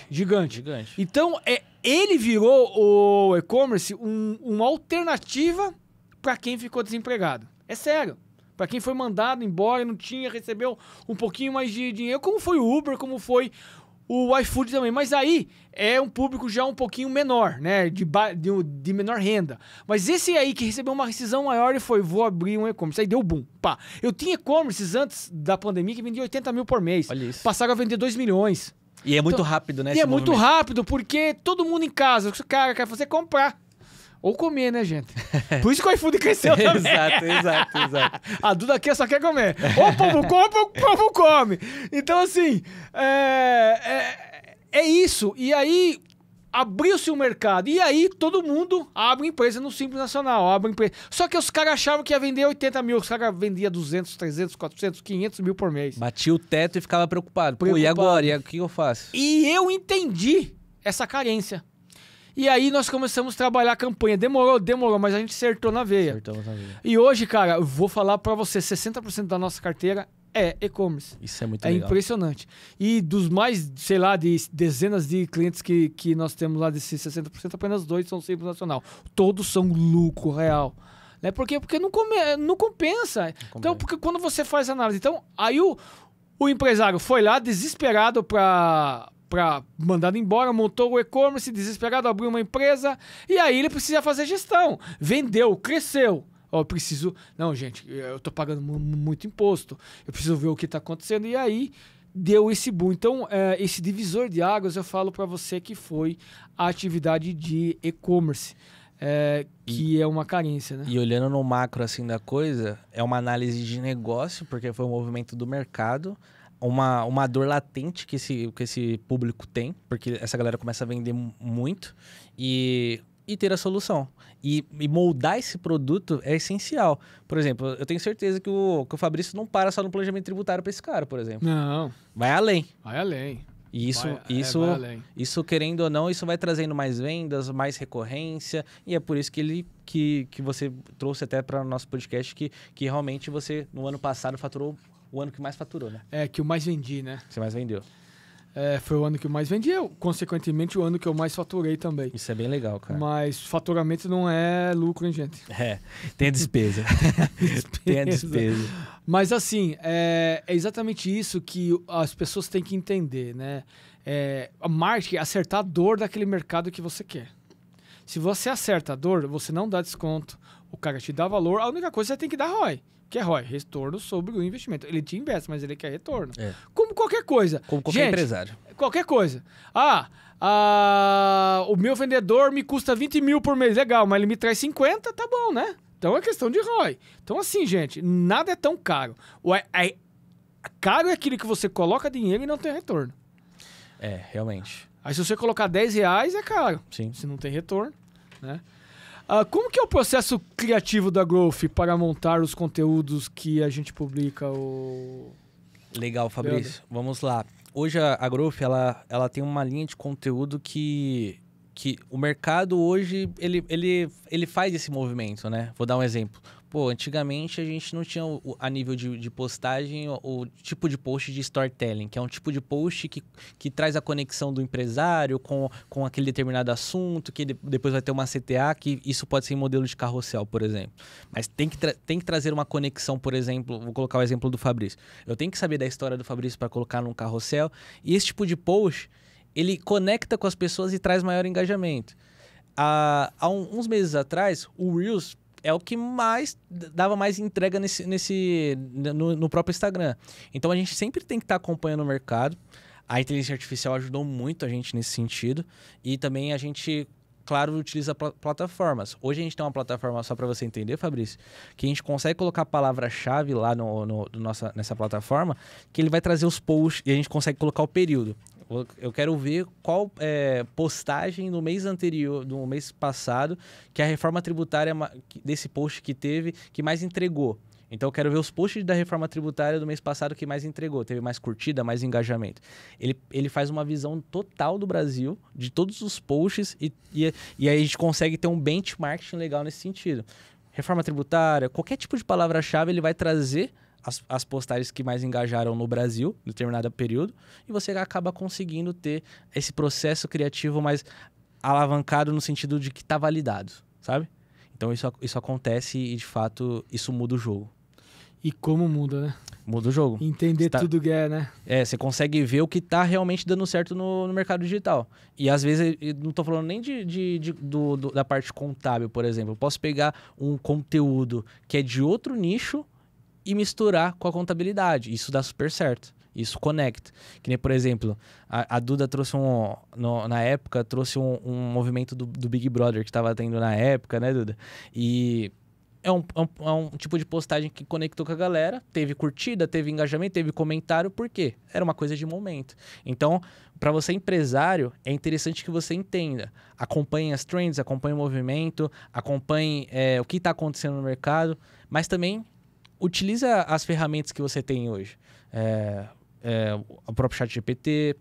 Gigante. Então, ele virou o e-commerce uma alternativa para quem ficou desempregado. É sério. Para quem foi mandado embora e recebeu um pouquinho mais de dinheiro, como foi o Uber, como foi o iFood também. Mas aí é um público já um pouquinho menor, né? De menor renda. Mas esse aí que recebeu uma rescisão maior e vou abrir um e-commerce. Aí deu boom. Pá. Eu tinha e-commerces antes da pandemia que vendia 80 mil por mês. Olha isso. Passaram a vender 2 milhões. E é muito rápido, né? E é muito rápido, porque todo mundo em casa, o que o cara quer fazer é comprar. Ou comer, né, gente? Por isso que o iFood cresceu também. Exato. A Duda aqui só quer comer. Ou o povo compra, ou o povo come. Então, assim, é isso. E aí, abriu-se o mercado. E aí, todo mundo abre empresa no Simples Nacional. Só que os caras achavam que ia vender 80 mil. Os caras vendiam 200, 300, 400, 500 mil por mês. Batia o teto e ficava preocupado. Pô, e agora? E o que eu faço? E eu entendi essa carência. E aí nós começamos a trabalhar a campanha. Demorou, mas a gente acertou na veia. Acertamos na veia. E hoje, cara, eu vou falar pra você, 60% da nossa carteira é e-commerce. Isso é muito legal. É impressionante. E dos mais, sei lá, de dezenas de clientes que nós temos lá, desses 60%, apenas 2 são Simples Nacional. Todos são lucro real. Né? Por quê? Porque não compensa. Então, porque quando você faz análise... Então, aí o empresário foi lá desesperado para mandado embora, montou o e-commerce, desesperado, abriu uma empresa, e aí ele precisa fazer gestão. Vendeu, cresceu. Eu preciso... Não, gente, eu tô pagando muito imposto. Eu preciso ver o que tá acontecendo. E aí, deu esse boom. Então, esse divisor de águas, eu falo para você que foi a atividade de e-commerce. Que é uma carência, né? E olhando no macro, assim, da coisa, é uma análise de negócio, porque foi um movimento do mercado, uma dor latente que esse público tem, porque essa galera começa a vender muito e ter a solução. E moldar esse produto é essencial. Por exemplo, eu tenho certeza que o Fabrício não para só no planejamento tributário para esse cara, por exemplo. Não. Vai além. Vai além. E isso, querendo ou não, isso vai trazendo mais vendas, mais recorrência. E é por isso que você trouxe até para o nosso podcast que realmente você, no ano passado, faturou o ano que mais faturou, né? Que eu mais vendi, né? Que você mais vendeu. Foi o ano que eu mais vendi, consequentemente o ano que eu mais faturei também. Isso é bem legal, cara. Mas faturamento não é lucro, hein, gente? Tem a despesa. Tem a despesa. Mas assim, é exatamente isso que as pessoas têm que entender, né? A marketing é acertar a dor daquele mercado que você quer. Se você acerta a dor, você não dá desconto, o cara te dá valor, a única coisa que você tem que dar ROI. Que é ROI, retorno sobre o investimento. Ele te investe, mas ele quer retorno. Como qualquer coisa. Como qualquer empresário. Qualquer coisa. O meu vendedor me custa 20 mil por mês. Legal, mas ele me traz 50, tá bom, né? Então é questão de ROI. Então assim, gente, nada é tão caro. Caro é aquilo que você coloca dinheiro e não tem retorno. Realmente. Aí se você colocar 10 reais, é caro. Sim. Se não tem retorno, né? Como que é o processo criativo da Growth para montar os conteúdos que a gente publica? Legal, Fabrício. Vamos lá. Hoje a Growth, ela tem uma linha de conteúdo que o mercado hoje, ele faz esse movimento, né? Vou dar um exemplo. Pô, antigamente a gente não tinha a nível de postagem o tipo de post de storytelling, que é um tipo de post que traz a conexão do empresário com aquele determinado assunto, que depois vai ter uma CTA, que isso pode ser em modelo de carrossel, por exemplo. Mas tem que trazer uma conexão, por exemplo, vou colocar o exemplo do Fabrício. Eu tenho que saber da história do Fabrício para colocar num carrossel, e esse tipo de post, ele conecta com as pessoas e traz maior engajamento. Há uns meses atrás, o Reels é o que mais dava mais entrega no próprio Instagram. Então a gente sempre tem que estar acompanhando o mercado. A inteligência artificial ajudou muito a gente nesse sentido. E também a gente, claro, utiliza plataformas. Hoje a gente tem uma plataforma, só para você entender, Fabrício, que a gente consegue colocar a palavra-chave lá nessa plataforma, que ele vai trazer os posts e a gente consegue colocar o período. Eu quero ver qual postagem no mês anterior, no mês passado, que a reforma tributária desse post que teve, que mais entregou. Então eu quero ver os posts da reforma tributária do mês passado que mais entregou, teve mais curtida, mais engajamento. Ele faz uma visão total do Brasil, de todos os posts, e aí a gente consegue ter um benchmarking legal nesse sentido. Reforma tributária, qualquer tipo de palavra-chave, ele vai trazer as postagens que mais engajaram no Brasil, em determinado período, e você acaba conseguindo ter esse processo criativo mais alavancado no sentido de que está validado, sabe? Então isso acontece e, de fato, isso muda o jogo. E como muda, né? Muda o jogo. Entender tudo que é, né? Você consegue ver o que está realmente dando certo no mercado digital. E às vezes, eu não estou falando nem da parte contábil, por exemplo. Eu posso pegar um conteúdo que é de outro nicho e misturar com a contabilidade. Isso dá super certo. Isso conecta. Que nem, por exemplo, a Duda trouxe na época, trouxe um movimento do Big Brother que estava tendo na época, né, Duda? E é um tipo de postagem que conectou com a galera, teve curtida, teve engajamento, teve comentário, por quê? Era uma coisa de momento. Então, para você empresário, é interessante que você entenda. Acompanhe as trends, acompanhe o movimento, acompanhe o que está acontecendo no mercado, mas também utiliza as ferramentas que você tem hoje. O próprio ChatGPT,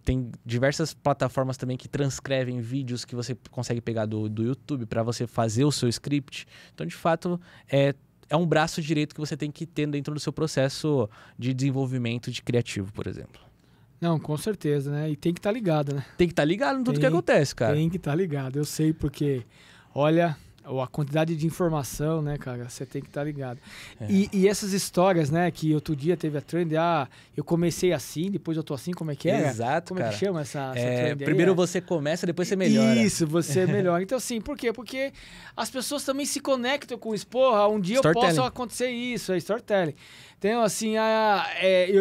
tem diversas plataformas também que transcrevem vídeos que você consegue pegar do YouTube para você fazer o seu script. Então, de fato, é um braço direito que você tem que ter dentro do seu processo de desenvolvimento de criativo, por exemplo. Não, com certeza, né? E tem que estar ligado, né? Tem que estar ligado em tudo que acontece, cara. Tem que estar ligado. Eu sei porque, olha, a quantidade de informação, né, cara? Você tem que estar ligado. E essas histórias, né? Que outro dia teve a trend, eu comecei assim, depois eu tô assim, como é que é? Exato, como cara. Como é que chama essa trend primeiro você começa, depois você melhora. Isso, você melhora. Então, assim, por quê? Porque as pessoas também se conectam com isso. Porra, um dia eu posso acontecer isso, é storytelling. Então, assim,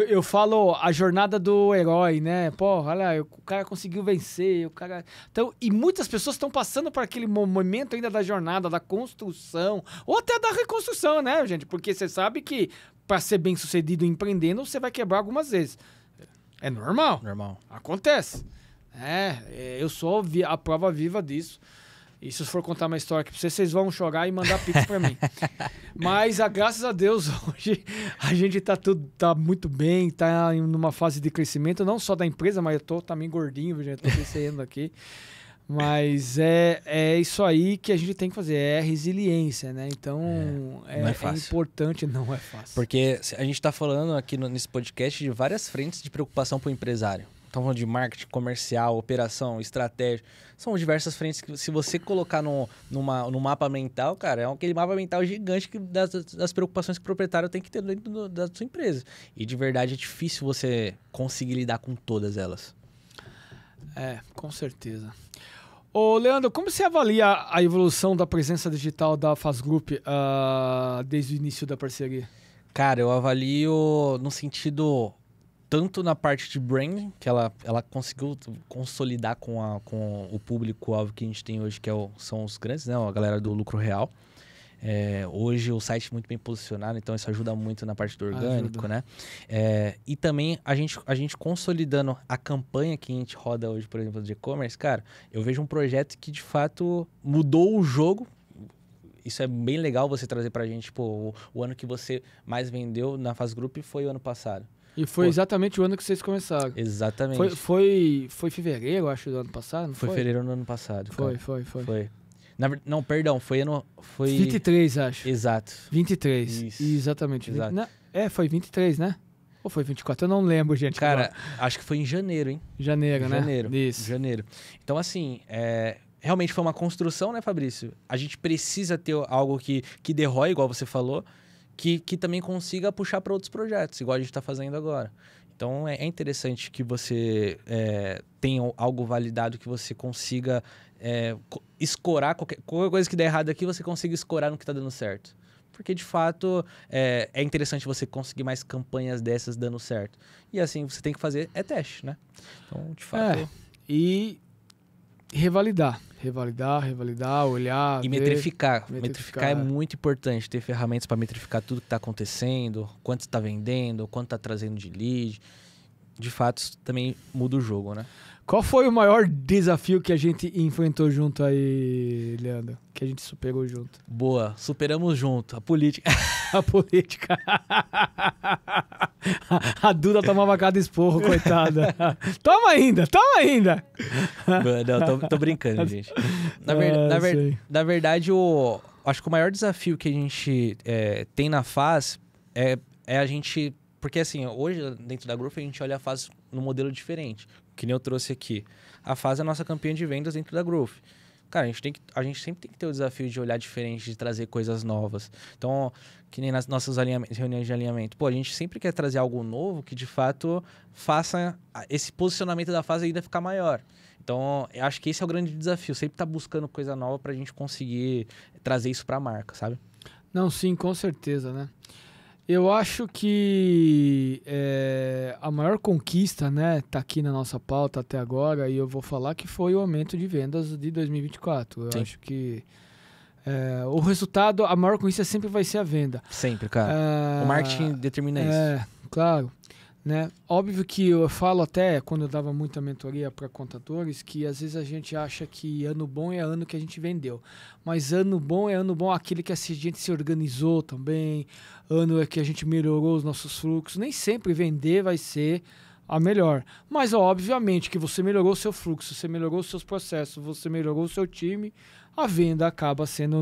eu falo a jornada do herói, né? Porra, olha, o cara conseguiu vencer, o cara... Então, e muitas pessoas estão passando por aquele momento ainda da jornada, da construção, ou até da reconstrução, né, gente? Porque você sabe que para ser bem sucedido empreendendo, você vai quebrar algumas vezes. É normal. Normal. Acontece. Eu sou a prova viva disso. E se eu for contar uma história aqui pra vocês vão chorar e mandar pix pra mim. Mas, graças a Deus, hoje a gente tá muito bem, tá numa fase de crescimento, não só da empresa, mas eu tô também gordinho, gente, tô crescendo aqui. Mas é isso aí que a gente tem que fazer, é resiliência, né? Então, não é fácil. É importante, não é fácil. Porque a gente tá falando aqui nesse podcast de várias frentes de preocupação pro empresário. Estamos falando de marketing, comercial, operação, estratégia. São diversas frentes que, se você colocar no mapa mental, cara, é aquele mapa mental gigante das preocupações que o proprietário tem que ter dentro da sua empresa. E, de verdade, é difícil você conseguir lidar com todas elas. Com certeza. Ô, Leandro, como você avalia a evolução da presença digital da Faz Group desde o início da parceria? Cara, eu avalio no sentido... Tanto na parte de branding, que ela conseguiu consolidar com o público-alvo que a gente tem hoje, que são os grandes, né? A galera do lucro real. Hoje o site é muito bem posicionado, então isso ajuda muito na parte do orgânico, né? E também a gente consolidando a campanha que a gente roda hoje, por exemplo, de e-commerce, cara, eu vejo um projeto que de fato mudou o jogo. Isso é bem legal você trazer pra gente, o ano que você mais vendeu na Faz Group foi o ano passado. E foi exatamente o ano que vocês começaram. Exatamente. Foi fevereiro, acho, do ano passado, não foi? Foi fevereiro do ano passado, cara. Foi. Não, perdão, foi 23, acho. Exato. 23. Isso. Exatamente. Exato. Foi 23, né? Ou foi 24? Eu não lembro, gente. Cara, acho que foi em janeiro, hein? Janeiro, né? Isso. Janeiro. Então, assim, realmente foi uma construção, né, Fabrício? A gente precisa ter algo que dê ROI, igual você falou, que também consiga puxar para outros projetos, igual a gente está fazendo agora. Então, é interessante que você tenha algo validado, que você consiga escorar qualquer coisa que der errado aqui, você consiga escorar no que está dando certo. Porque, de fato, é interessante você conseguir mais campanhas dessas dando certo. E assim, você tem que fazer teste, né? Então, de fato... E revalidar, olhar, e metrificar. Metrificar é muito importante, ter ferramentas para metrificar tudo que está acontecendo, quanto está vendendo, quanto está trazendo de lead. De fato, isso também muda o jogo, né? Qual foi o maior desafio que a gente enfrentou junto aí, Leandro? Que a gente superou junto? Boa, superamos junto. A política. A política. A Duda tomava cada esporro, coitada. Toma ainda! Não, tô brincando, gente. Na verdade, acho que o maior desafio que a gente tem na FAZ é a gente... Porque assim, hoje dentro da Growth a gente olha a FAZ num modelo diferente, que nem eu trouxe aqui. A FAZ é a nossa campanha de vendas dentro da Growth. Cara, a gente sempre tem que ter o desafio de olhar diferente, de trazer coisas novas. Então, que nem nas nossas reuniões de alinhamento. Pô, a gente sempre quer trazer algo novo que de fato faça esse posicionamento da FAZ ainda ficar maior. Então, eu acho que esse é o grande desafio. Sempre tá buscando coisa nova pra gente conseguir trazer isso pra marca, sabe? Não, sim, com certeza, né? Eu acho que a maior conquista, né, tá aqui na nossa pauta até agora, e eu vou falar que foi o aumento de vendas de 2024. Eu acho que o resultado, a maior conquista sempre vai ser a venda. Sempre, cara. O marketing determina isso. Claro. Né? Óbvio que eu falo até, quando eu dava muita mentoria para contadores, que às vezes a gente acha que ano bom é ano que a gente vendeu. Mas ano bom é ano bom aquele que a gente se organizou também, ano é que a gente melhorou os nossos fluxos. Nem sempre vender vai ser a melhor. Mas obviamente que você melhorou o seu fluxo, você melhorou os seus processos, você melhorou o seu time, a venda acaba sendo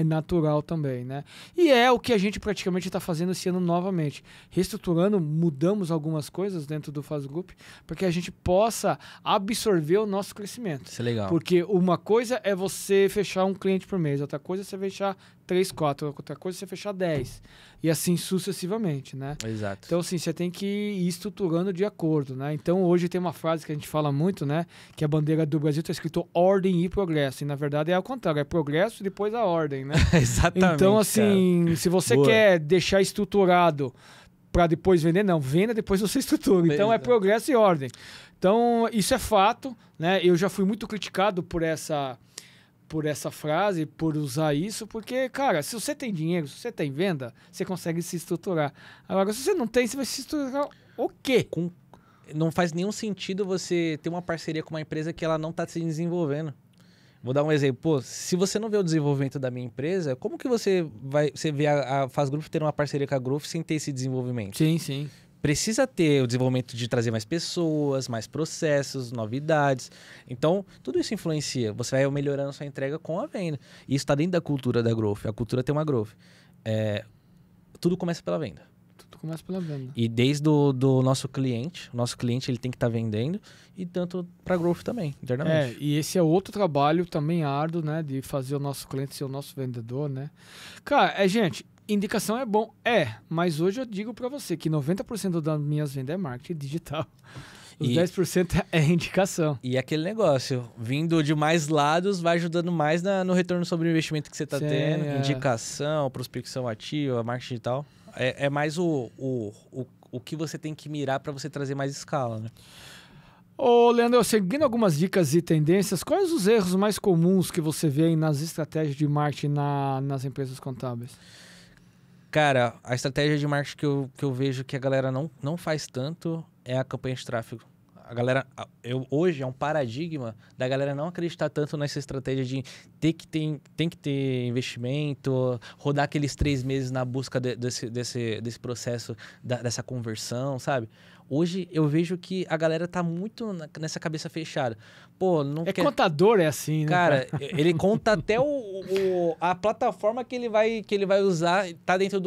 natural também, né? E é o que a gente praticamente está fazendo esse ano novamente. Reestruturando, mudamos algumas coisas dentro do FAZ Group para que a gente possa absorver o nosso crescimento. Isso é legal. Porque uma coisa é você fechar um cliente por mês, outra coisa é você fechar 3, 4, outra coisa é você fechar 10. E assim sucessivamente, né? Exato. Então, assim, você tem que ir estruturando de acordo, né? Então, hoje tem uma frase que a gente fala muito, né? Que a bandeira do Brasil está escrito ordem e progresso. E, na verdade, é ao contrário. É progresso e depois a ordem, né? Exatamente, então, assim, cara, se você quer deixar estruturado para depois vender, não. Venda, depois você estrutura. Então, é progresso e ordem. Então, isso é fato, né? Eu já fui muito criticado por essa frase, por usar isso, porque, cara, se você tem dinheiro, se você tem venda, você consegue se estruturar. Agora, se você não tem, você vai se estruturar o quê? Não faz nenhum sentido você ter uma parceria com uma empresa que ela não está se desenvolvendo. Vou dar um exemplo. Pô, se você não vê o desenvolvimento da minha empresa, como que você vê a FAZ Group ter uma parceria com a Growth sem ter esse desenvolvimento? Sim, sim. Precisa ter o desenvolvimento de trazer mais pessoas, mais processos, novidades. Então, tudo isso influencia. Você vai melhorando a sua entrega com a venda. E isso está dentro da cultura da Growth. A cultura tem uma Growth. Tudo começa pela venda. Tudo começa pela venda. E desde o nosso cliente ele tem que estar vendendo, e tanto para a Growth também, internamente. E esse é outro trabalho também árduo, né? De fazer o nosso cliente ser o nosso vendedor, né? Cara, gente... Indicação é bom, mas hoje eu digo para você que 90% das minhas vendas é marketing digital. Os 10% é indicação. E aquele negócio, vindo de mais lados, vai ajudando mais no retorno sobre o investimento que você está tendo. Indicação, prospecção ativa, marketing digital. É mais o que você tem que mirar para você trazer mais escala, né? Ô, Leandro, seguindo algumas dicas e tendências, quais os erros mais comuns que você vê aí nas estratégias de marketing nas empresas contábeis? Cara, a estratégia de marketing que eu vejo que a galera não faz tanto é a campanha de tráfego. A galera, hoje é um paradigma da galera não acreditar tanto nessa estratégia de tem que ter investimento, rodar aqueles 3 meses na busca desse processo, dessa conversão, sabe? Hoje eu vejo que a galera tá muito nessa cabeça fechada. Pô, não quer... Contador é assim, né? Cara, ele conta até a plataforma que ele vai usar, tá dentro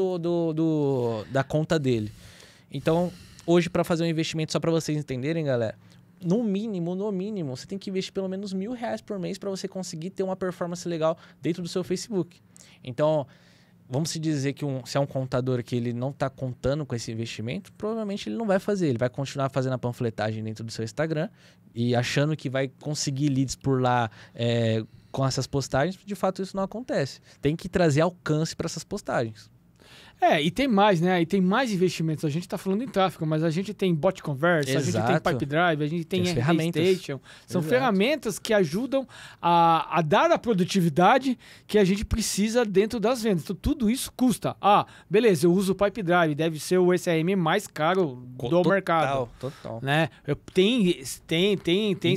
da conta dele. Então, hoje, para fazer um investimento, só para vocês entenderem, galera, no mínimo, você tem que investir pelo menos R$1.000 por mês para você conseguir ter uma performance legal dentro do seu Facebook. Então, vamos se dizer que se é um contador que ele não está contando com esse investimento, provavelmente ele não vai fazer. Ele vai continuar fazendo a panfletagem dentro do seu Instagram e achando que vai conseguir leads por lá com essas postagens. De fato, isso não acontece. Tem que trazer alcance para essas postagens. E tem mais, né? E tem mais investimentos. A gente tá falando em tráfego, mas a gente tem bot conversa, a gente tem pipe drive, a gente tem RD Station. São ferramentas que ajudam a dar a produtividade que a gente precisa dentro das vendas. Então, tudo isso custa. Beleza, eu uso o pipe drive, deve ser o SRM mais caro do mercado. Total. Né? Tem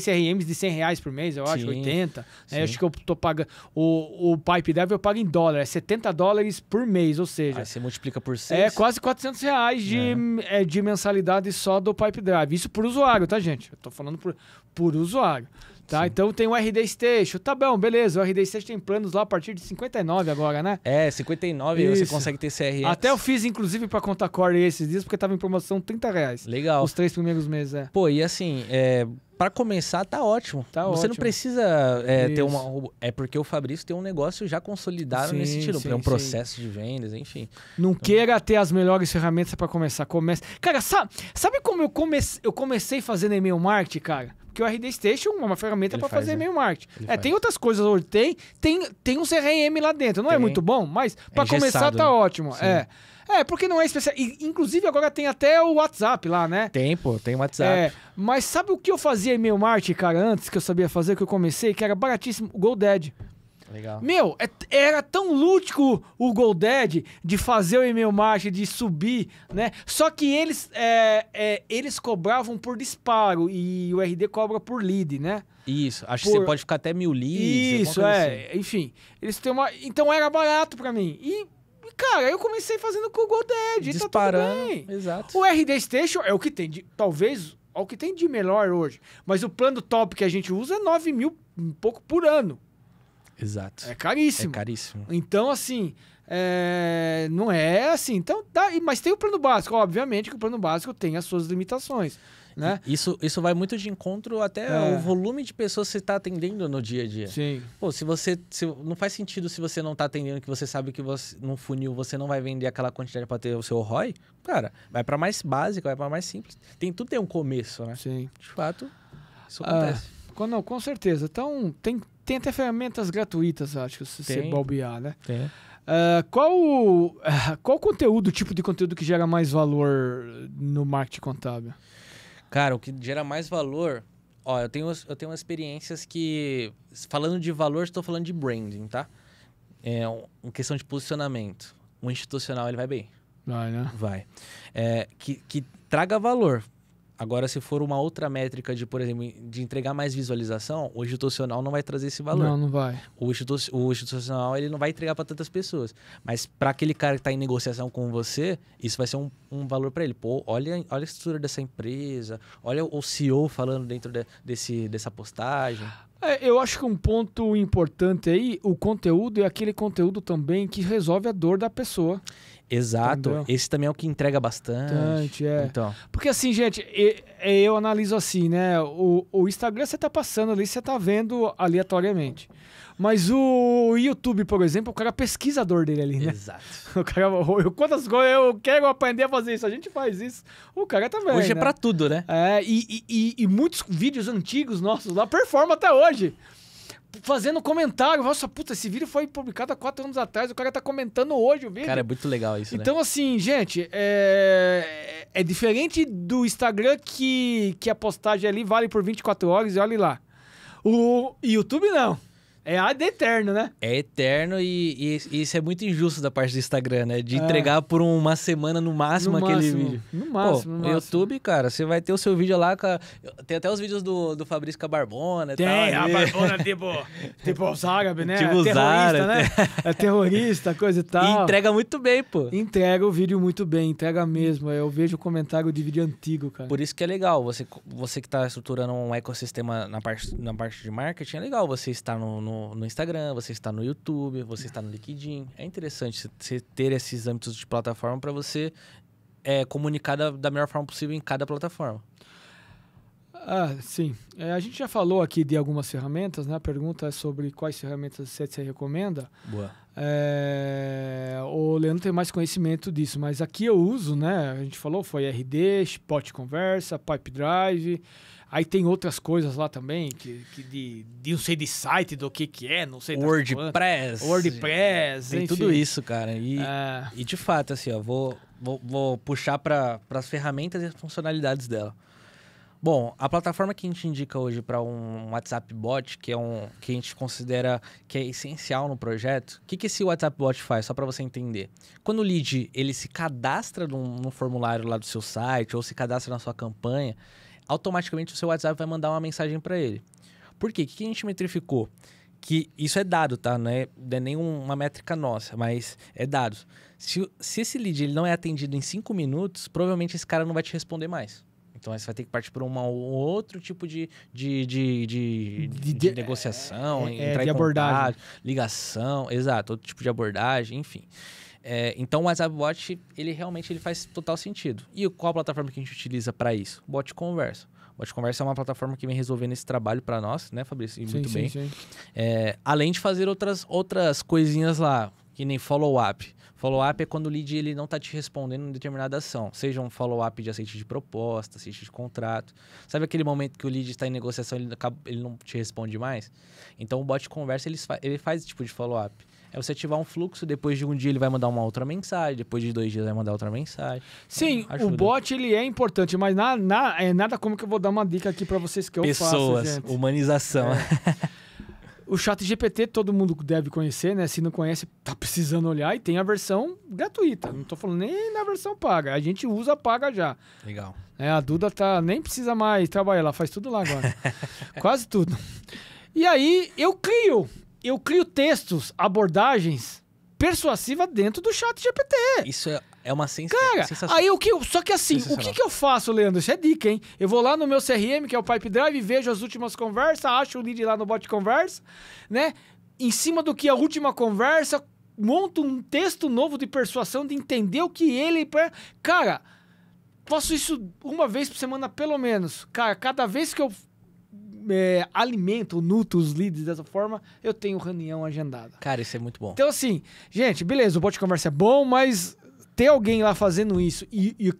CRMs de R$100 por mês, eu acho, 80. Né? Eu acho que eu tô pagando... O pipe drive eu pago em dólar, é $70 por mês, ou seja... Aí você multiplica por 6. É quase R$400 de mensalidade só do pipe drive. Isso por usuário, tá, gente? Eu tô falando por usuário. Tá? Então tem o RD Station. Tá bom, beleza. O RD Station tem planos lá a partir de 59 agora, né? 59 você consegue ter CRM. Até eu fiz, inclusive, pra conta core esses dias, porque tava em promoção R$30. Legal. Os 3 primeiros meses, Pô, e assim, para começar, tá ótimo. Você não precisa ter uma... É porque o Fabrício tem um negócio já consolidado nesse sentido. É um processo de vendas, enfim. Não queira ter as melhores ferramentas para começar. Cara, sabe como eu comecei fazendo e-mail marketing, cara? Porque o RD Station é uma ferramenta para fazer e-mail marketing. Tem outras coisas hoje. Tem um CRM lá dentro. Não é muito bom, mas para começar tá ótimo. Porque não é especial. Inclusive, agora tem até o WhatsApp lá, né? Tem o WhatsApp. Mas sabe o que eu fazia e-mail marketing, cara, antes que eu sabia fazer, que eu comecei, que era baratíssimo? O GoDaddy. Legal. Meu, era tão lúdico o GoDaddy de fazer o e-mail marketing, de subir, né? Só que eles cobravam por disparo e o RD cobra por lead, né? Isso, acho que você pode ficar até 1000 leads. Isso, assim. Enfim, eles têm uma... Então era barato pra mim. E, cara, eu comecei fazendo com o GoDaddy. Disparando, tá tudo bem. Exato. O RD Station é o que tem de... Talvez... É o que tem de melhor hoje. Mas o plano top que a gente usa é 9 mil um pouco por ano. Exato. É caríssimo. É caríssimo. Então, assim, não é assim. Então, mas tem o plano básico. Obviamente que o plano básico tem as suas limitações, né? Isso vai muito de encontro até o volume de pessoas que você está atendendo no dia a dia. Sim. Pô, não faz sentido se você não está atendendo, que você sabe que num funil você não vai vender aquela quantidade para ter o seu ROI. Cara, vai para mais básico, vai para mais simples. Tudo tem um começo, né? Sim. De fato, isso acontece. Não, com certeza. Então, tem até ferramentas gratuitas, acho que se você bobear, né? Tem. Qual conteúdo, tipo de conteúdo que gera mais valor no marketing contábil? Cara, o que gera mais valor... Ó, eu tenho experiências que... Falando de valor, estou falando de branding, tá? Uma questão de posicionamento. O institucional, ele vai bem. Vai, né? Vai. Que traga valor. Agora, se for uma outra métrica de, por exemplo, de entregar mais visualização, o institucional não vai trazer esse valor. Não vai. O institucional, ele não vai entregar para tantas pessoas. Mas para aquele cara que está em negociação com você, isso vai ser um valor para ele. Pô, olha a estrutura dessa empresa, olha o CEO falando dentro dessa postagem. Eu acho que um ponto importante aí, o conteúdo é aquele conteúdo também que resolve a dor da pessoa. Exato. Entendeu? Esse também é o que entrega bastante. Então. Porque assim, gente, eu analiso assim, né? O Instagram você tá passando ali, você tá vendo aleatoriamente. Mas o YouTube, por exemplo, o cara é pesquisador dele ali, né? Exato. O cara, quantas coisas eu quero aprender a fazer isso, a gente faz isso. O cara também. Hoje né? é pra tudo, né? E muitos vídeos antigos nossos lá performam até hoje. Fazendo comentário. Nossa, puta, esse vídeo foi publicado há 4 anos atrás. O cara tá comentando hoje o vídeo. Cara, é muito legal isso, então, assim, gente, é diferente do Instagram que a postagem ali vale por 24 horas e olha lá. O YouTube não. É ad eterno, né? É eterno e isso é muito injusto da parte do Instagram, né? De entregar por uma semana no máximo aquele vídeo. No máximo, no YouTube, cara, você vai ter o seu vídeo lá. Tem até os vídeos do Fabrício com a Barbona e tal. Tem, a Barbona tipo os árabes, né? Tipo os terrorista, né? É terrorista, coisa e tal. E entrega muito bem, pô. Entrega o vídeo muito bem, entrega mesmo. Eu vejo o comentário de vídeo antigo, cara. Por isso que é legal, você que tá estruturando um ecossistema na parte de marketing, é legal você estar no Instagram, você está no YouTube, você está no LinkedIn. É interessante você ter esses âmbitos de plataforma para você comunicar da melhor forma possível em cada plataforma. Sim. A gente já falou aqui de algumas ferramentas, né? A pergunta é sobre quais ferramentas você recomenda. Boa. O Leandro tem mais conhecimento disso, mas aqui eu uso, né? A gente falou, foi RD, Bot Conversa, Pipedrive. Aí tem outras coisas lá também, que não sei de site, do que é, não sei. WordPress. Tem enfim. tudo isso, cara. E de fato, assim, ó, vou puxar para as ferramentas e as funcionalidades dela. Bom, a plataforma que a gente indica hoje para um WhatsApp Bot, que a gente considera que é essencial no projeto, o que esse WhatsApp Bot faz? Só para você entender. Quando o lead ele se cadastra no formulário lá do seu site ou se cadastra na sua campanha, automaticamente o seu WhatsApp vai mandar uma mensagem para ele. Por quê? O que a gente metrificou? Que isso é dado, tá? Não é nenhuma métrica nossa, mas é dados. Se esse lead ele não é atendido em 5 minutos, provavelmente esse cara não vai te responder mais. Então, você vai ter que partir por um outro tipo de negociação, entrar de em abordagem. contato, ligação, exato, outro tipo de abordagem, enfim. Então, o WhatsApp Bot, ele realmente faz total sentido. E qual a plataforma que a gente utiliza para isso? O Bot Conversa. O Bot Conversa é uma plataforma que vem resolvendo esse trabalho para nós, né, Fabrício? E muito bem. Sim. Além de fazer outras coisinhas lá, que nem follow-up. Follow-up é quando o lead ele não está te respondendo em determinada ação. Seja um follow-up de aceite de proposta, aceite de contrato. Sabe aquele momento que o lead está em negociação e ele não te responde mais? Então, o Bot Conversa ele faz esse tipo de follow-up. É você ativar um fluxo, depois de um dia ele vai mandar uma outra mensagem, depois de 2 dias vai mandar outra mensagem. Sim, o bot ele é importante, mas nada como que eu vou dar uma dica aqui para vocês que eu faço, gente. Humanização. O ChatGPT todo mundo deve conhecer, né? Se não conhece, tá precisando olhar. E tem a versão gratuita. Não tô falando nem na versão paga. A gente usa paga já. Legal. A Duda nem precisa mais trabalhar. Ela faz tudo lá agora. Quase tudo. E aí, eu crio textos, abordagens persuasivas dentro do ChatGPT. Isso é uma sensação. Cara, aí só que assim, o que eu faço, Leandro? Isso é dica, hein? Eu vou lá no meu CRM, que é o Pipedrive, vejo as últimas conversas, acho o lead lá no Bot Conversa, né? Em cima do que a última conversa, monto um texto novo de persuasão, de entender o que ele... Cara, faço isso uma vez por semana, pelo menos. Cara, cada vez que eu alimento, nutro os leads dessa forma, eu tenho reunião agendada. Cara, isso é muito bom. Então, assim, gente, beleza, o Bot Conversa é bom, mas ter alguém lá fazendo isso,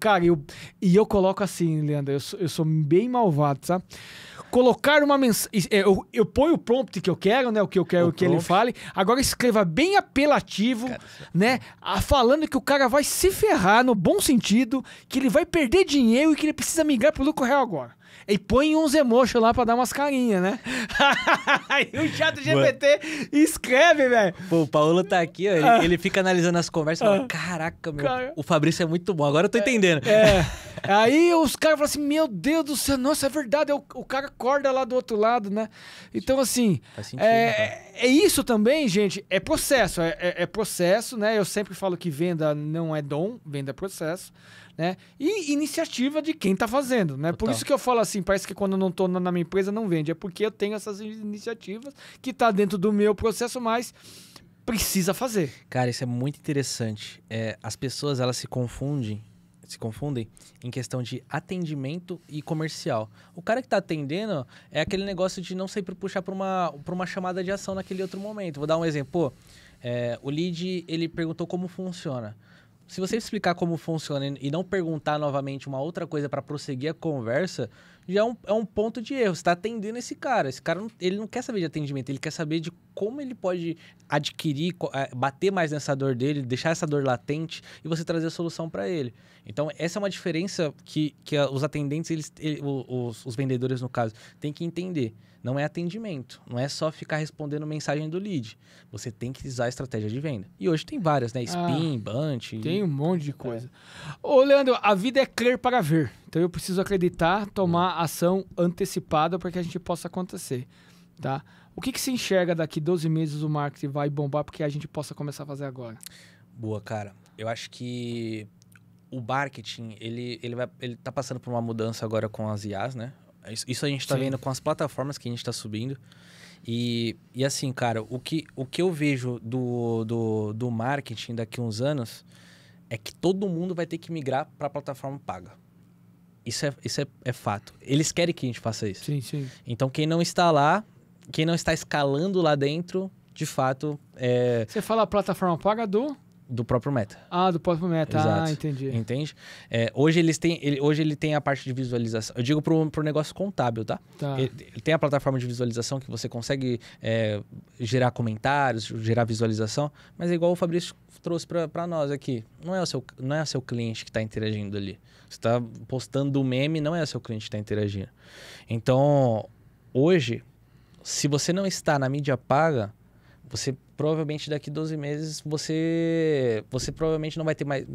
cara, eu coloco assim, Leandro, eu sou bem malvado, sabe? Colocar uma mensagem, eu ponho o prompt que eu quero, né, o que eu quero que ele fale, agora escreva bem apelativo, cara, né, falando que o cara vai se ferrar no bom sentido, que ele vai perder dinheiro e que ele precisa migrar pro lucro real agora. E põe uns emojis lá pra dar umas carinhas, né? Aí o ChatGPT escreve, velho. Pô, o Paulo tá aqui, ó, ele fica analisando as conversas e fala, caraca, o Fabrício é muito bom, agora eu tô entendendo. Aí os caras falam assim, meu Deus do céu, nossa, é verdade, o cara acorda lá do outro lado, né? Então, assim, faz sentido, é isso também, gente, é processo, é processo, né? Eu sempre falo que venda não é dom, venda é processo. Né? E iniciativa de quem tá fazendo, né? Por isso que eu falo assim, parece que quando eu não tô na minha empresa não vende, é porque eu tenho essas iniciativas que tá dentro do meu processo, mas precisa fazer. Cara, isso é muito interessante. As pessoas, elas se confundem em questão de atendimento e comercial. O cara que tá atendendo é aquele negócio de não sempre puxar pra uma chamada de ação naquele outro momento. Vou dar um exemplo. Pô, o lead, ele perguntou como funciona. Se você explicar como funciona e não perguntar novamente uma outra coisa para prosseguir a conversa, já é um ponto de erro. Você está atendendo esse cara. Esse cara ele não quer saber de atendimento, ele quer saber de como ele pode adquirir, bater mais nessa dor dele, deixar essa dor latente e você trazer a solução para ele. Então, essa é uma diferença que os atendentes, os vendedores, no caso, têm que entender. Não é atendimento, não é só ficar respondendo mensagem do lead. Você tem que usar a estratégia de venda. E hoje tem várias, né? Spin, Bunch... Tem um monte de coisa. Ô, Leandro, a vida é crer para ver. Então eu preciso acreditar, tomar ação antecipada para que a gente possa acontecer, tá? O que se enxerga daqui 12 meses o marketing vai bombar porque a gente possa começar a fazer agora? Boa, cara. Eu acho que o marketing, ele tá passando por uma mudança agora com as IAs, né? Isso a gente tá vendo com as plataformas que a gente tá subindo. E assim, cara, o que eu vejo do marketing daqui a uns anos é que todo mundo vai ter que migrar para a plataforma paga. Isso é fato. Eles querem que a gente faça isso. Sim, sim. Então, quem não está lá, quem não está escalando lá dentro, de fato, Você fala a plataforma paga do próprio Meta. do próprio Meta. Exato. Entendi. Entende? Hoje ele tem a parte de visualização. Eu digo pro negócio contábil, tá? Ele tem a plataforma de visualização que você consegue gerar comentários, gerar visualização, mas é igual o Fabrício trouxe para nós aqui. Não é o seu cliente que está interagindo ali. Você está postando um meme, não é o seu cliente que está interagindo. Então, hoje, se você não está na mídia paga, você provavelmente daqui 12 meses você provavelmente não vai ter mais,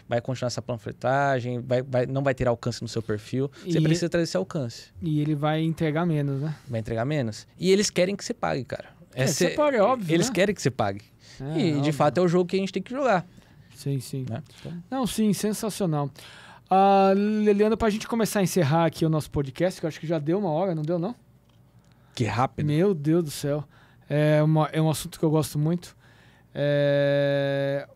vai continuar essa panfletagem, não vai ter alcance no seu perfil. Você precisa trazer esse alcance. E ele vai entregar menos, né? Vai entregar menos. E eles querem que você pague, cara. Você paga, é óbvio. Eles querem que você pague. E de fato é o jogo que a gente tem que jogar. Sim, sim. Né? Então... Não, sim, sensacional. Leandro, pra gente começar a encerrar aqui o nosso podcast, que eu acho que já deu 1 hora, não deu não? Que rápido. Meu Deus do céu. É um assunto que eu gosto muito.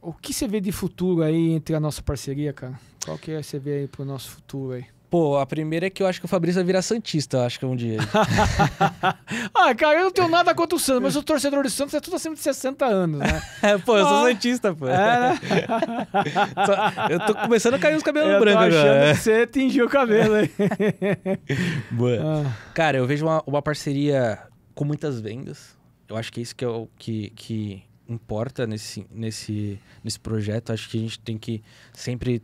O que você vê de futuro aí entre a nossa parceria, cara? Qual que você vê aí pro nosso futuro aí? Pô, a primeira é que eu acho que o Fabrício vai virar santista, eu acho que um dia. Cara, eu não tenho nada contra o Santos, mas o torcedor do Santos é tudo acima de 60 anos, né? Pô, eu sou santista, pô. Né? Eu tô começando a cair os cabelos brancos agora. Eu tô achando que você tingiu o cabelo aí. Boa. Cara, eu vejo uma parceria com muitas vendas. Eu acho que é isso que importa nesse projeto. Acho que a gente tem que sempre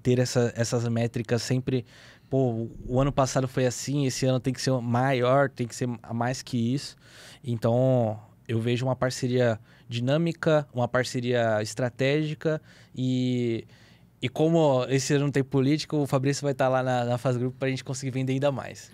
ter essas métricas sempre... Pô, o ano passado foi assim, esse ano tem que ser maior, tem que ser mais que isso. Então, eu vejo uma parceria dinâmica, uma parceria estratégica e como esse ano não tem política, o Fabrício vai estar lá na Faz Grupo pra gente conseguir vender ainda mais.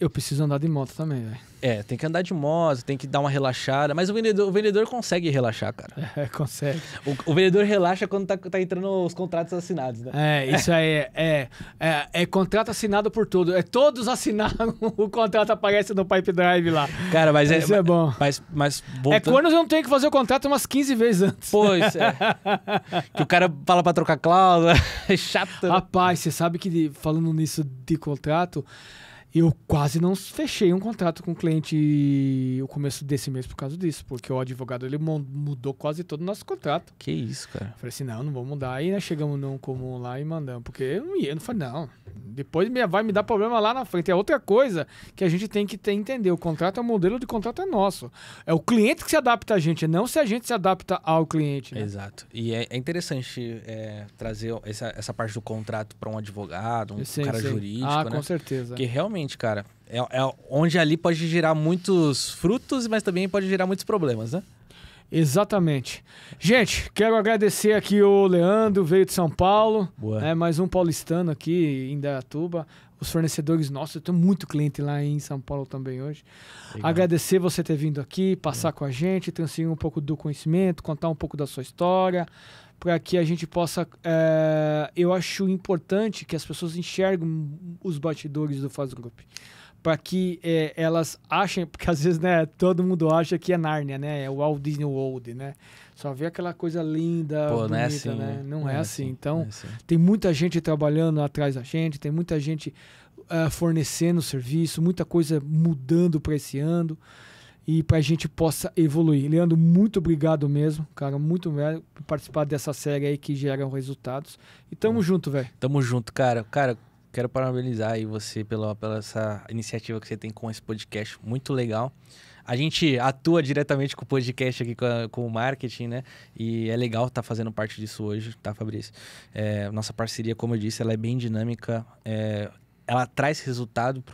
Eu preciso andar de moto também, velho. Tem que andar de moto, tem que dar uma relaxada, mas o vendedor consegue relaxar, cara. Consegue. O vendedor relaxa quando tá entrando os contratos assinados, né? Isso aí é contrato assinado por todos. Todos assinaram, o contrato aparece no Pipe Drive lá. Cara, mas isso é bom. Mas voltando... quando eu não tenho que fazer o contrato umas 15 vezes antes. Pois, que o cara fala pra trocar cláusula, é chato. Né? Rapaz, você sabe que falando nisso de contrato... Eu quase não fechei um contrato com o cliente no começo desse mês por causa disso, porque o advogado ele mudou quase todo o nosso contrato. Que isso, cara? Eu falei assim, não vou mudar. Aí nós chegamos num comum lá e mandamos, porque eu não falei, não, depois vai me dar problema lá na frente. É outra coisa que a gente tem que entender. O contrato, o modelo de contrato é nosso. É o cliente que se adapta a gente, não se a gente se adapta ao cliente. Né? Exato. E é interessante trazer essa parte do contrato para um advogado, cara jurídico, né? Com certeza. Porque realmente, cara, é onde ali pode gerar muitos frutos, mas também pode gerar muitos problemas, né? Exatamente. Gente, quero agradecer aqui o Leandro, veio de São Paulo. Boa. Mais um paulistano aqui em Indaiatuba. Os fornecedores nossos, eu tenho muito cliente lá em São Paulo também hoje. Legal. Agradecer você ter vindo aqui, passar com a gente, transferir um pouco do conhecimento, contar um pouco da sua história, para que a gente possa... eu acho importante que as pessoas enxergam os bastidores do Faz Group, para que elas achem, porque às vezes, né, todo mundo acha que é Nárnia, né, é o Walt Disney World, né, só vê aquela coisa linda, bonita, não é assim, né, não é assim. Então, tem muita gente trabalhando atrás da gente, tem muita gente fornecendo serviço, muita coisa mudando para esse ano, e para a gente possa evoluir. Leandro, muito obrigado mesmo, cara, muito obrigado por participar dessa série aí que geram resultados. E tamo junto, velho. Tamo junto, cara. Cara, quero parabenizar aí você pela essa iniciativa que você tem com esse podcast, muito legal. A gente atua diretamente com o podcast aqui, com o marketing, né? E é legal estar fazendo parte disso hoje, tá, Fabrício? Nossa parceria, como eu disse, ela é bem dinâmica, ela traz resultado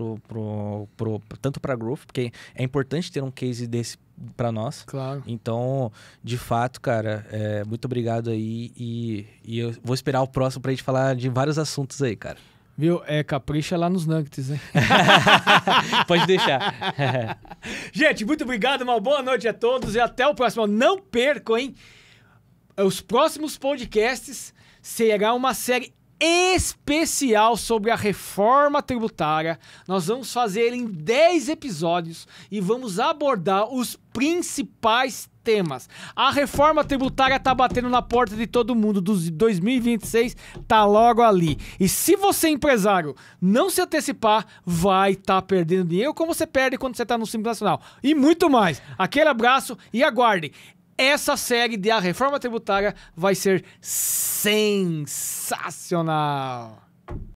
tanto para a Growth, porque é importante ter um case desse para nós. Claro. Então, de fato, cara, muito obrigado aí e eu vou esperar o próximo pra gente falar de vários assuntos aí, cara. Viu? Capricha lá nos nuggets, hein? Pode deixar. Gente, muito obrigado, uma boa noite a todos e até o próximo. Não percam, hein? Os próximos podcasts será uma série especial sobre a reforma tributária. Nós vamos fazer ele em 10 episódios e vamos abordar os principais temas. A reforma tributária tá batendo na porta de todo mundo, dos 2026 tá logo ali. E se você, empresário, não se antecipar, vai estar perdendo dinheiro como você perde quando você tá no Simples Nacional. E muito mais. Aquele abraço e aguardem. Essa série de A Reforma Tributária vai ser sensacional.